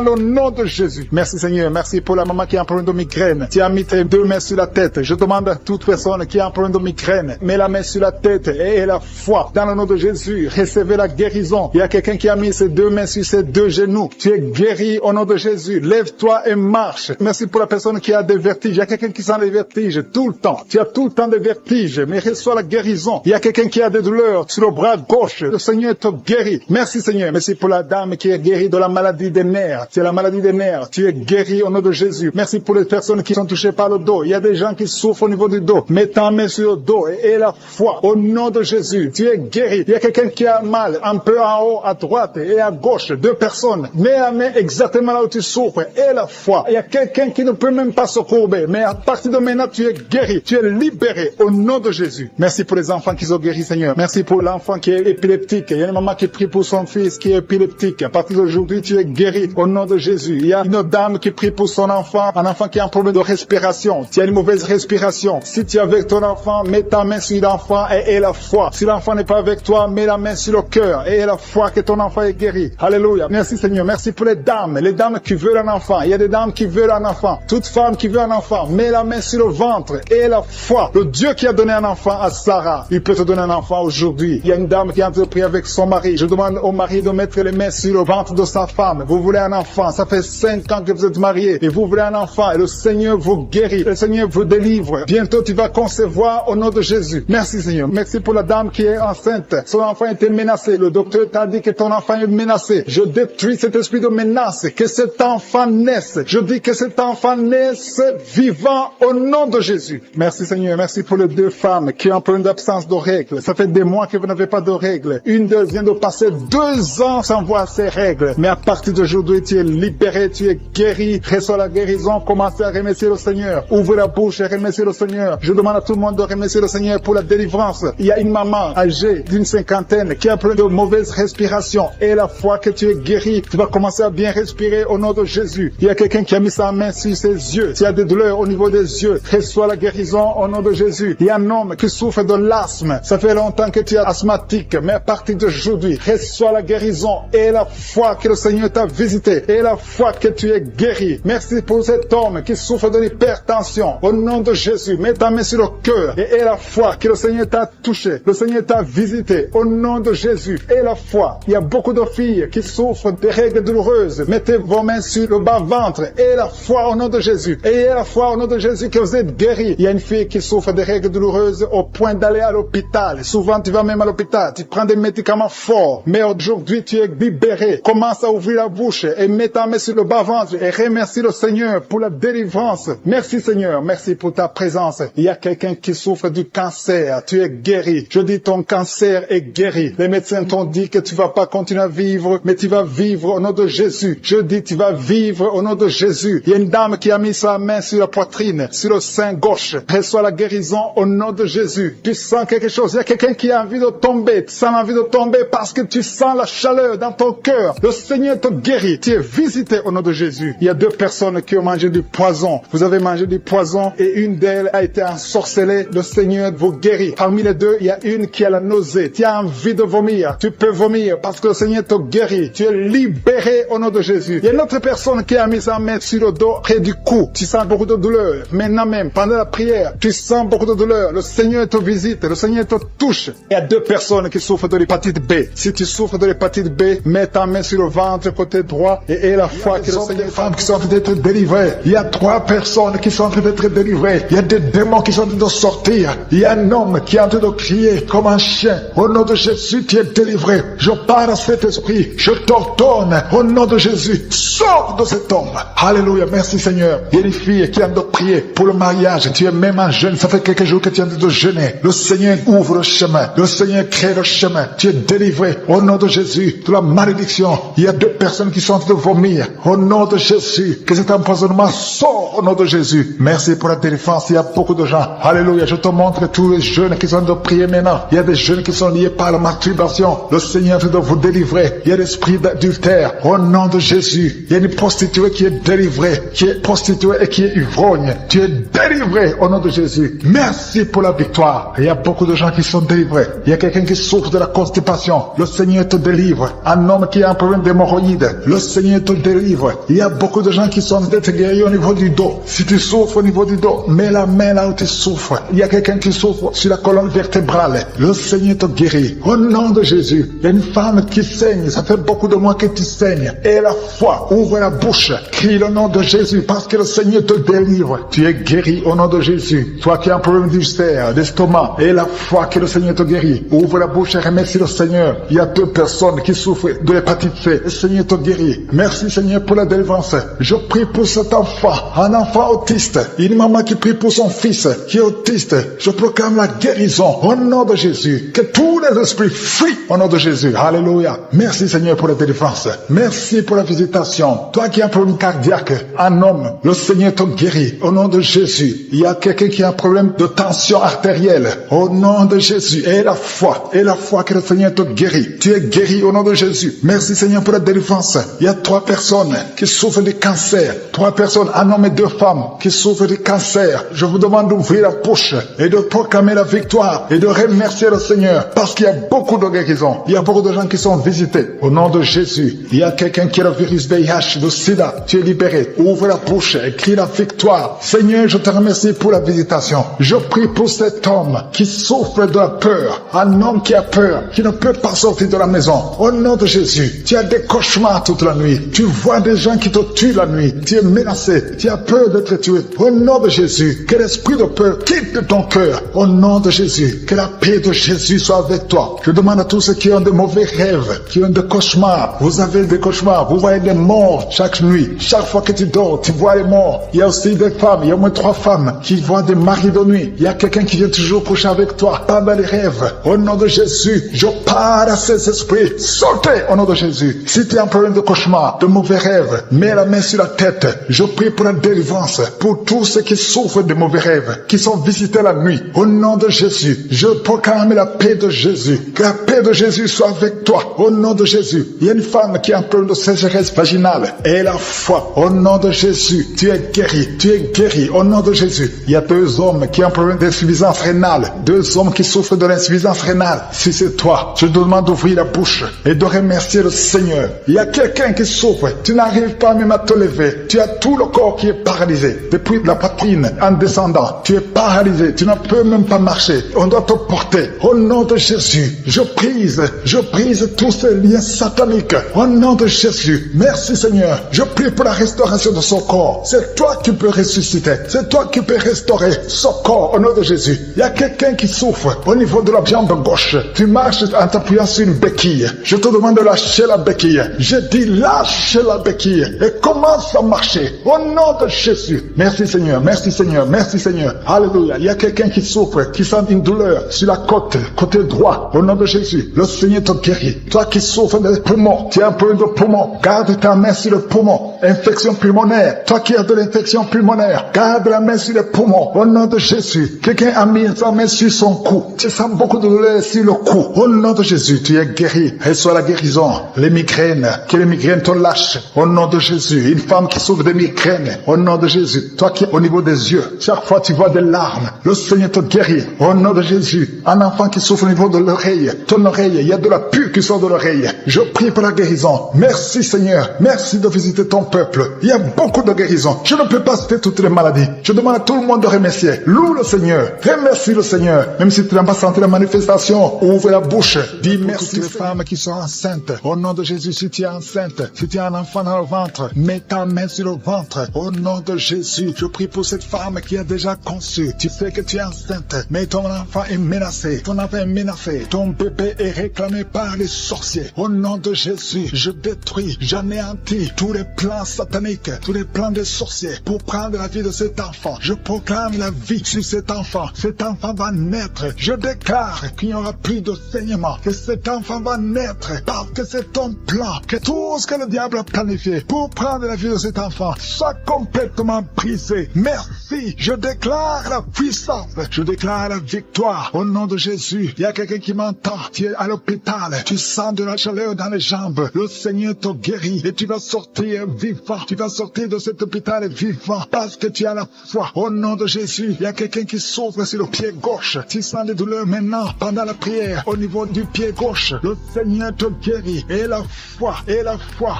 le nom de Jésus. Merci Seigneur. Merci pour la maman qui a un problème de migraine. Tu as mis tes 2 mains sur la tête. Je demande à toute personne qui a un problème de migraine, mets la main sur la tête et la foi. Dans le nom de Jésus, recevez la guérison. Il y a quelqu'un qui a mis ses 2 mains sur ses 2 genoux. Tu es guéri au nom de Jésus. Lève-toi et marche. Merci pour la personne qui a des vertiges. Il y a quelqu'un qui sent les vertiges tout le temps. Tu as tout le temps des vertiges, mais reçois la guérison. Il y a quelqu'un qui a des douleurs sur le bras gauche. Le Seigneur te guérit. Merci Seigneur. Merci pour la dame qui est guérie de la maladie des nerfs. C'est la maladie des nerfs. Tu es guéri au nom de Jésus. Merci pour les personnes qui sont touchées par le dos. Il y a des gens qui souffrent au niveau du dos. Mets ta main sur le dos et la foi au nom de Jésus. Tu es guéri. Il y a quelqu'un qui a mal un peu en haut, à droite et à gauche. 2 personnes. Mets la main exactement là où tu souffres et la foi. Il y a quelqu'un qui ne peut même pas se courber. Mais à partir de maintenant, tu es guéri. Tu es libéré au nom de Jésus. Merci pour les enfants qui sont guéris, Seigneur. Merci pour l'enfant qui est épileptique. Il y a une maman qui prie pour son fils qui est épileptique. À partir d'aujourd'hui, tu es guéri au nom de Jésus. Il y a une dame qui prie pour son enfant, un enfant qui a un problème de respiration. Tu as une mauvaise respiration. Si tu es avec ton enfant, mets ta main sur l'enfant et la foi. Si l'enfant n'est pas avec toi, mets la main sur le cœur et la foi que ton enfant est guéri. Alléluia. Merci Seigneur. Merci pour les dames qui veulent un enfant. Il y a des dames qui veulent un enfant. Toute femme qui veut un enfant, mets la main sur le ventre et la foi. Le Dieu qui a donné un enfant à Sarah, il peut te donner un enfant aujourd'hui. Il y a une dame qui a entrepris avec son mari. Je demande au mari de mettre les mains sur le ventre de sa femme. Vous voulez un enfant. Ça fait 5 ans que vous êtes mariés et vous voulez un enfant et le Seigneur vous guérit. Le Seigneur vous délivre. Bientôt tu vas concevoir au nom de Jésus. Merci Seigneur. Merci pour la dame qui est enceinte. Son enfant était menacé. Le docteur t'a dit que ton enfant est menacé. Je détruis cet esprit de menace. Que cet enfant naisse. Je dis que cet enfant naisse vivant au nom de Jésus. Merci Seigneur. Merci pour les 2 femmes qui ont un problème l'absence de règles. Ça fait des mois que vous n'avez pas de règles. Une d'elles vient de passer 2 ans sans voir ses règles. Mais à partir d'aujourd'hui, tu es libéré, tu es guéri. Reçois la guérison. Commencez à remercier le Seigneur. Ouvrez la bouche et remerciez le Seigneur. Je demande à tout le monde de remercier le Seigneur pour la délivrance. Il y a une maman âgée d'une 50aine qui a plein de mauvaise respiration. Et la fois que tu es guéri, tu vas commencer à bien respirer au nom de Jésus. Il y a quelqu'un qui a mis sa main sur ses yeux. Tu as des douleurs au niveau des yeux. Reçois la guérison au nom de Jésus. Il y a un homme qui souffre de l'asthme. Ça fait longtemps que tu es asthmatique. Mais à partir d'aujourd'hui, reçois la guérison. Et la foi que le Seigneur t'a visité. Et la foi que tu es guéri. Merci pour cet homme qui souffre de l'hypertension. Au nom de Jésus, mets ta main sur le cœur. Et la foi que le Seigneur t'a touché. Le Seigneur t'a visité. Au nom de Jésus. Et la foi. Il y a beaucoup de filles qui souffrent de règles douloureuses. Mettez vos mains sur le bas-ventre. Et la foi au nom de Jésus. Et la foi au nom de Jésus que vous êtes guéris. Il y a une fille qui souffre de règles douloureuses au point d'aller à l'hôpital. Souvent, tu vas même à l'hôpital. Tu prends des médicaments forts. Mais aujourd'hui, tu es libéré. Commence à ouvrir la bouche et mets ta main sur le bas-ventre et remercie le Seigneur pour la délivrance. Merci Seigneur. Merci pour ta présence. Il y a quelqu'un qui souffre du cancer. Tu es guéri. Je dis ton cancer est guéri. Les médecins t'ont dit que tu vas pas continuer à vivre, mais tu vas vivre au nom de Jésus. Je dis tu vas vivre au nom de Jésus. Il y a une dame qui a mis sa main sur la poitrine, sur le sein gauche. Reçois la guérison au nom de Jésus. Tu sens quelque chose. Il y a quelqu'un qui a envie de tomber. Tu sens l'envie de tomber parce que tu sens la chaleur dans ton cœur. Le Seigneur te guérit. Tu es visité au nom de Jésus. Il y a 2 personnes qui ont mangé du poison. Vous avez mangé du poison et une d'elles a été ensorcelée. Le Seigneur vous guérit. Parmi les 2, il y a une qui a la nausée. Tu as envie de vomir. Tu peux vomir parce que le Seigneur te guérit. Tu es libéré au nom de Jésus. Il y a une autre personne qui a mis sa main sur le dos près du cou. Tu sens beaucoup de douleur. Maintenant même, pendant la prière, tu sens beaucoup de douleur. Le Seigneur te visite. Le Seigneur te touche. Il y a 2 personnes qui souffrent de l'hépatite B. Si tu souffres de l'hépatite B, mets ta main sur le ventre côté droit et la foi que le Seigneur. Il y a des femmes qui sont en train d'être délivrées. Il y a 3 personnes qui sont en train d'être délivrées. Il y a des démons qui sont en train de sortir. Il y a un homme qui est en train de crier comme un chien. Au nom de Jésus, tu es délivré. Je parle à cet esprit. Je t'ordonne. Au nom de Jésus, sors de cet homme. Alléluia. Merci Seigneur. Il y a une fille qui est en train de prier pour le mariage. Tu es même un jeune. Ça fait quelques jours que tu es en train de jeûner. Le Seigneur ouvre le chemin. Le Seigneur crée le chemin. Tu es délivré. Au nom de Jésus, de la malédiction. Il y a 2 personnes qui sont en train de vomir. Au nom de Jésus, que cet empoisonnement sort au nom de Jésus. Merci pour la délivrance. Il y a beaucoup de gens. Alléluia. Je te montre tous les jeunes qui sont en train de prier maintenant. Il y a des jeunes qui sont liés par la masturbation. Le Seigneur est en train de vous délivrer. Il y a l'esprit d'adultère. Au nom de Jésus. Il y a une prostituée qui est délivrée, qui est prostituée et qui est ivrogne. Tu es délivré au nom de Jésus. Merci pour la victoire. Il y a beaucoup de gens qui sont délivrés. Il y a quelqu'un qui souffre de la constipation. Le Seigneur te délivre. Un homme qui a un problème d'hémorroïdes. Le Seigneur te délivre. Il y a beaucoup de gens qui sont d'être guéris au niveau du dos. Si tu souffres au niveau du dos, mets la main là où tu souffres. Il y a quelqu'un qui souffre sur la colonne vertébrale. Le Seigneur te guérit. Au nom de Jésus. Il y a une femme qui saigne. Ça fait beaucoup de mois que tu saignes. Et la foi, ouvre la bouche. Crie le nom de Jésus parce que le Seigneur te délivre. Tu es guéri au nom de Jésus. Toi qui as un problème d'ulcère, d'estomac. Et la foi que le Seigneur te guérit. Ouvre la bouche et remercie le Seigneur. Il y a 2 personnes qui souffrent de l'hépatite C. Le Seigneur te guérit. Merci Seigneur pour la délivrance. Je prie pour cet enfant, un enfant autiste. Une maman qui prie pour son fils qui est autiste. Je proclame la guérison au nom de Jésus. Que tous les esprits fuient au nom de Jésus. Alléluia. Merci Seigneur pour la délivrance. Merci pour la visitation. Toi qui as un problème cardiaque, un homme, le Seigneur te guérit au nom de Jésus. Il y a quelqu'un qui a un problème de tension artérielle au nom de Jésus. Et la foi que le Seigneur te guérit. Tu es guéri au nom de Jésus. Merci Seigneur pour la délivrance. Il y a 3 personnes qui souffrent de cancer. 3 personnes, un homme et 2 femmes qui souffrent de cancer. Je vous demande d'ouvrir la bouche et de proclamer la victoire et de remercier le Seigneur parce qu'il y a beaucoup de guérisons. Il y a beaucoup de gens qui sont visités au nom de Jésus. Il y a quelqu'un qui a le virus VIH, le sida. Tu es libéré. Ouvre la bouche et crie la victoire. Seigneur, je te remercie pour la visitation. Je prie pour cet homme qui souffre de la peur. Un homme qui a peur, qui ne peut pas sortir de la maison. Au nom de Jésus, tu as des cauchemars toute la nuit. Tu vois des gens qui te tuent la nuit. Tu es menacé. Tu as peur d'être tué. Au nom de Jésus, que l'esprit de peur quitte ton cœur. Au nom de Jésus, que la paix de Jésus soit avec toi. Je demande à tous ceux qui ont de mauvais rêves, qui ont des cauchemars. Vous avez des cauchemars. Vous voyez des morts chaque nuit. Chaque fois que tu dors, tu vois les morts. Il y a aussi des femmes. Il y a au moins 3 femmes qui voient des maris de nuit. Il y a quelqu'un qui vient toujours coucher avec toi pendant les rêves. Au nom de Jésus, je parle à ces esprits. Sortez au nom de Jésus. Si tu as un problème de cauchemar, de mauvais rêves, mets la main sur la tête. Je prie pour la délivrance, pour tous ceux qui souffrent de mauvais rêves, qui sont visités la nuit. Au nom de Jésus, je proclame la paix de Jésus. Que la paix de Jésus soit avec toi. Au nom de Jésus. Il y a une femme qui a un problème de sécheresse vaginale. Et la foi. Au nom de Jésus, tu es guéri. Tu es guéri. Au nom de Jésus. Il y a 2 hommes qui ont un problème d'insuffisance rénale. 2 hommes qui souffrent de l'insuffisance rénale. Si c'est toi, je te demande d'ouvrir la bouche et de remercier le Seigneur. Il y a quelqu'un qui souffre. Tu n'arrives pas même à te lever. Tu as tout le corps qui est paralysé. Depuis la poitrine en descendant. Tu es paralysé. Tu ne peux même pas marcher. On doit te porter. Au nom de Jésus, je brise tous ces liens sataniques. Au nom de Jésus, merci Seigneur. Je prie pour la restauration de son corps. C'est toi qui peux ressusciter. C'est toi qui peux restaurer son corps au nom de Jésus. Il y a quelqu'un qui souffre au niveau de la jambe gauche. Tu marches en t'appuyant sur une béquille. Je te demande de lâcher la béquille. Je dis lâche la béquille et commence à marcher au nom de Jésus. Merci Seigneur, merci Seigneur, merci Seigneur. Alléluia. Il y a quelqu'un qui souffre, qui sent une douleur sur la côté droit. Au nom de Jésus, le Seigneur te guérit. Toi qui souffres des poumons, tu as un problème de poumon, garde ta main sur le poumon. Infection pulmonaire, toi qui as de l'infection pulmonaire, garde la main sur le poumon. Au nom de Jésus, quelqu'un a mis sa main sur son cou. Tu sens beaucoup de douleur sur le cou. Au nom de Jésus, tu es guéri. Reçois la guérison. Les migraines, que les migraines te lâchent. Au nom de Jésus, une femme qui souffre de migraines. Au nom de Jésus, toi qui es au niveau des yeux, chaque fois tu vois des larmes, le Seigneur te guérit. Au nom de Jésus, un enfant qui souffre au niveau de l'oreille, ton oreille, il y a de la pus qui sort de l'oreille. Je prie pour la guérison. Merci Seigneur, merci de visiter ton peuple. Il y a beaucoup de guérisons. Je ne peux pas citer toutes les maladies. Je demande à tout le monde de remercier. Loue le Seigneur, remercie le Seigneur. Même si tu n'as pas senti la manifestation, ouvre la bouche. Dis merci aux femmes qui sont enceintes. Au nom de Jésus, si tu es enceinte, si tu as un enfant dans le ventre, mets ta main sur le ventre. Au nom de Jésus, je prie pour cette femme qui a déjà conçu. Tu sais que tu es enceinte, mais ton enfant est menacé. Ton enfant est menacé. Ton bébé est réclamé par les sorciers. Au nom de Jésus, je détruis, j'anéantis tous les plans sataniques, tous les plans des sorciers pour prendre la vie de cet enfant. Je proclame la vie sur cet enfant. Cet enfant va naître. Je déclare qu'il n'y aura plus de saignement, que cet enfant va naître parce que c'est ton plan, que tout ce que le diable a planifié pour prendre la vie de cet enfant soit complètement brisé. Merci. Je déclare la puissance. Je déclare la victoire. Au nom de Jésus, il y a quelqu'un qui m'entend. Tu es à l'hôpital. Tu sens de la chaleur dans les jambes. Le Seigneur te guérit et tu vas sortir vivant. Tu vas sortir de cet hôpital vivant parce que tu as la foi. Au nom de Jésus, il y a quelqu'un qui souffre sur le pied gauche. Tu sens des douleurs maintenant pendant la prière au niveau du pied gauche. Le Seigneur te guérit et la foi.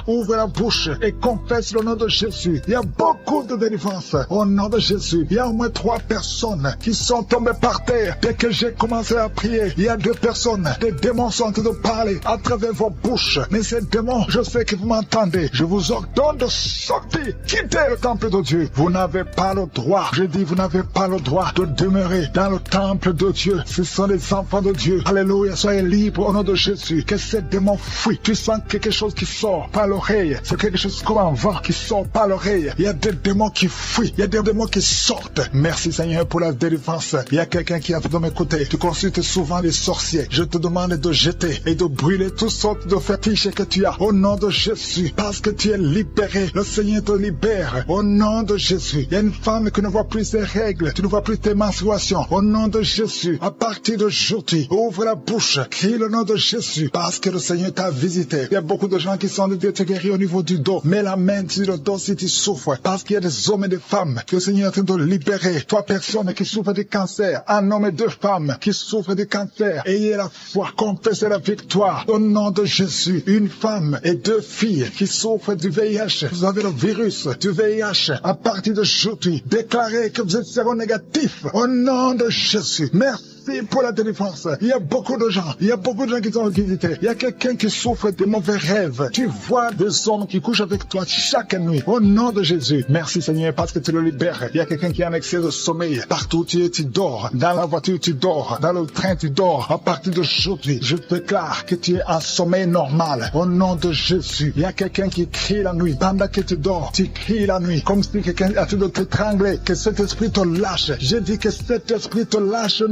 Ouvre la bouche et confesse le nom de Jésus. Il y a beaucoup de délivrance au nom de Jésus. Il y a au moins 3 personnes qui sont tombées par terre. Dès que j'ai commencé à prier, il y a 2 personnes. Des démons sont en train de parler à travers vos bouches. Mais ces démons, je sais que vous m'entendez. Je vous ordonne de sortir. Quittez le temple de Dieu. Vous n'avez pas le droit. Je dis, vous n'avez pas le droit de demeurer dans le temple de Dieu. Ce sont les enfants de Dieu. Alléluia. Soyez libres au nom de Jésus. Que ces démons fuient. Tu sens quelque chose qui sort par l'oreille. C'est quelque chose comme un vent qui sort par l'oreille. Il y a des démons qui fuient. Il y a des démons qui sortent. Merci Seigneur pour la délivrance. Il y a quelqu'un qui a de m'écouter. Tu consultes souvent les sorciers. Je te demande de jeter et de brûler toutes sortes de fétiches que tu as. Au nom de Jésus. Parce que tu es libéré. Le Seigneur te libère. Au nom de Jésus. Il y a une femme qui ne voit plus ses règles. Tu ne vois plus tes menstruations. Au nom de Jésus. À partir d'aujourd'hui, ouvre la bouche. Crie le nom de Jésus. Parce que le Seigneur t'a visité. Il y a beaucoup de gens qui sont de Dieu te guérir au niveau du dos. Mets la main sur le dos si tu souffres. Parce qu'il y a des hommes et des femmes que le Seigneur est en train de libérer. 3 personnes qui souffrent de cancer. Un homme et 2 femmes qui souffrent de cancer. Ayez la foi. Confessez la victoire. Au nom de Jésus. Une femme et 2 filles qui souffrent du VIH. Vous avez le virus du VIH. À partir d'aujourd'hui, déclarez que vous êtes séronégatif. Au nom de Jésus. Merci pour la délivrance. Il y a beaucoup de gens. Il y a beaucoup de gens qui sont visités. Il y a quelqu'un qui souffre de mauvais rêves. Tu vois des hommes qui couchent avec toi chaque nuit. Au nom de Jésus. Merci Seigneur parce que tu le libères. Il y a quelqu'un qui a un excès de sommeil. Partout tu dors. Dans la voiture tu dors. Dans le train tu dors. À partir d'aujourd'hui, je déclare que tu es en sommeil normal. Au nom de Jésus. Il y a quelqu'un qui crie la nuit. Pendant que tu dors, tu cries la nuit. Comme si quelqu'un a tout de t'étrangler. Que cet esprit te lâche. Je dis que cet esprit te lâche.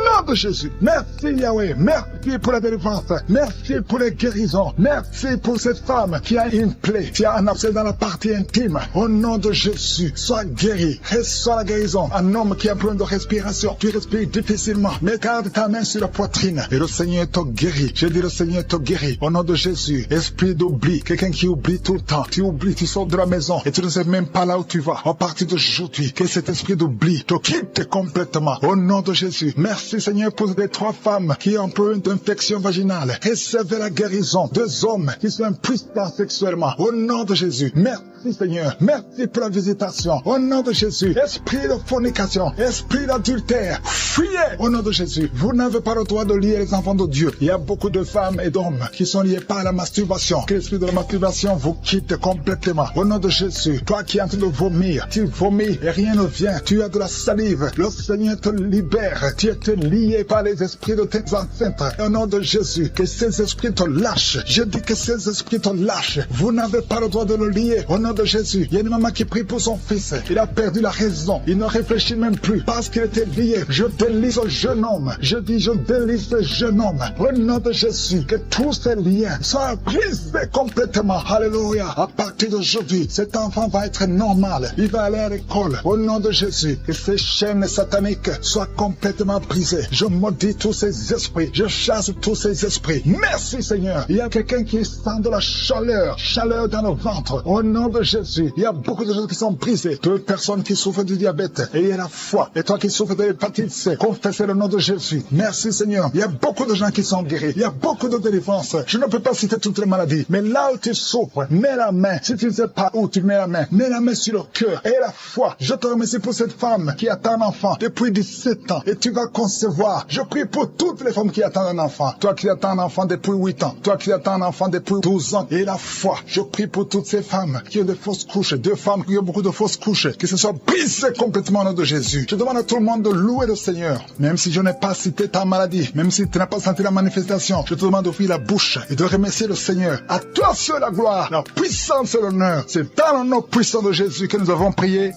nom de Jésus. Merci Yahweh. Merci pour la délivrance. Merci pour les guérisons. Merci pour cette femme qui a une plaie, qui a un abcès dans la partie intime. Au nom de Jésus, sois guéri. Reçois la guérison. Un homme qui a un problème de respiration. Tu respires difficilement. Mais garde ta main sur la poitrine. Et le Seigneur te guérit. Je dis le Seigneur te guérit. Au nom de Jésus, esprit d'oubli. Quelqu'un qui oublie tout le temps. Tu oublies, tu sors de la maison et tu ne sais même pas là où tu vas. À partir d'aujourd'hui, que cet esprit d'oubli te quitte complètement. Au nom de Jésus. Merci Seigneur pour les 3 femmes qui ont un peu d'infection vaginale. Recevez la guérison. 2 hommes qui sont impuissants sexuellement. Au nom de Jésus. Merci Seigneur. Merci pour la visitation. Au nom de Jésus. Esprit de fornication. Esprit d'adultère. Fuyez. Au nom de Jésus. Vous n'avez pas le droit de lier les enfants de Dieu. Il y a beaucoup de femmes et d'hommes qui sont liés par la masturbation. Que l'esprit de la masturbation vous quitte complètement. Au nom de Jésus. Toi qui es en train de vomir. Tu vomis et rien ne vient. Tu as de la salive. Le Seigneur te libère. Tu es lié par les esprits de tes ancêtres. Au nom de Jésus. Que ces esprits te lâchent. Je dis que ces esprits te lâchent. Vous n'avez pas le droit de le lier. Au nom de Jésus. Il y a une maman qui prie pour son fils. Il a perdu la raison. Il ne réfléchit même plus parce qu'il était lié. Je délie ce jeune homme. Je dis je délie ce jeune homme. Au nom de Jésus. Que tous ces liens soient brisés complètement. Alléluia. À partir d'aujourd'hui, cet enfant va être normal. Il va aller à l'école. Au nom de Jésus. Que ces chaînes sataniques soient complètement brisées. Je maudis tous ces esprits. Je chasse tous ces esprits. Merci Seigneur. Il y a quelqu'un qui sent de la chaleur. Chaleur dans le ventre. Au nom de Jésus. Il y a beaucoup de gens qui sont brisés. 2 personnes qui souffrent du diabète. Et il y a la foi. Et toi qui souffres de l'hépatite C. Confessez le nom de Jésus. Merci Seigneur. Il y a beaucoup de gens qui sont guéris. Il y a beaucoup de délivrances. Je ne peux pas citer toutes les maladies. Mais là où tu souffres, mets la main. Si tu ne sais pas où tu mets la main, mets la main sur le cœur. Et la foi. Je te remercie pour cette femme qui attend un enfant depuis 17 ans. Et tu vas concevoir. Je prie pour toutes les femmes qui attendent un enfant. Toi qui attends un enfant depuis 8 ans. Toi qui attends un enfant depuis 12 ans. Et la foi. Je prie pour toutes ces femmes qui ont de fausses couches. 2 femmes qui ont beaucoup de fausses couches. Que ce soit brisé complètement au nom de Jésus. Je demande à tout le monde de louer le Seigneur. Même si je n'ai pas cité ta maladie. Même si tu n'as pas senti la manifestation. Je te demande d'ouvrir la bouche et de remercier le Seigneur. À toi seul la gloire, la puissance et l'honneur. C'est dans le nom puissant de Jésus que nous avons prié.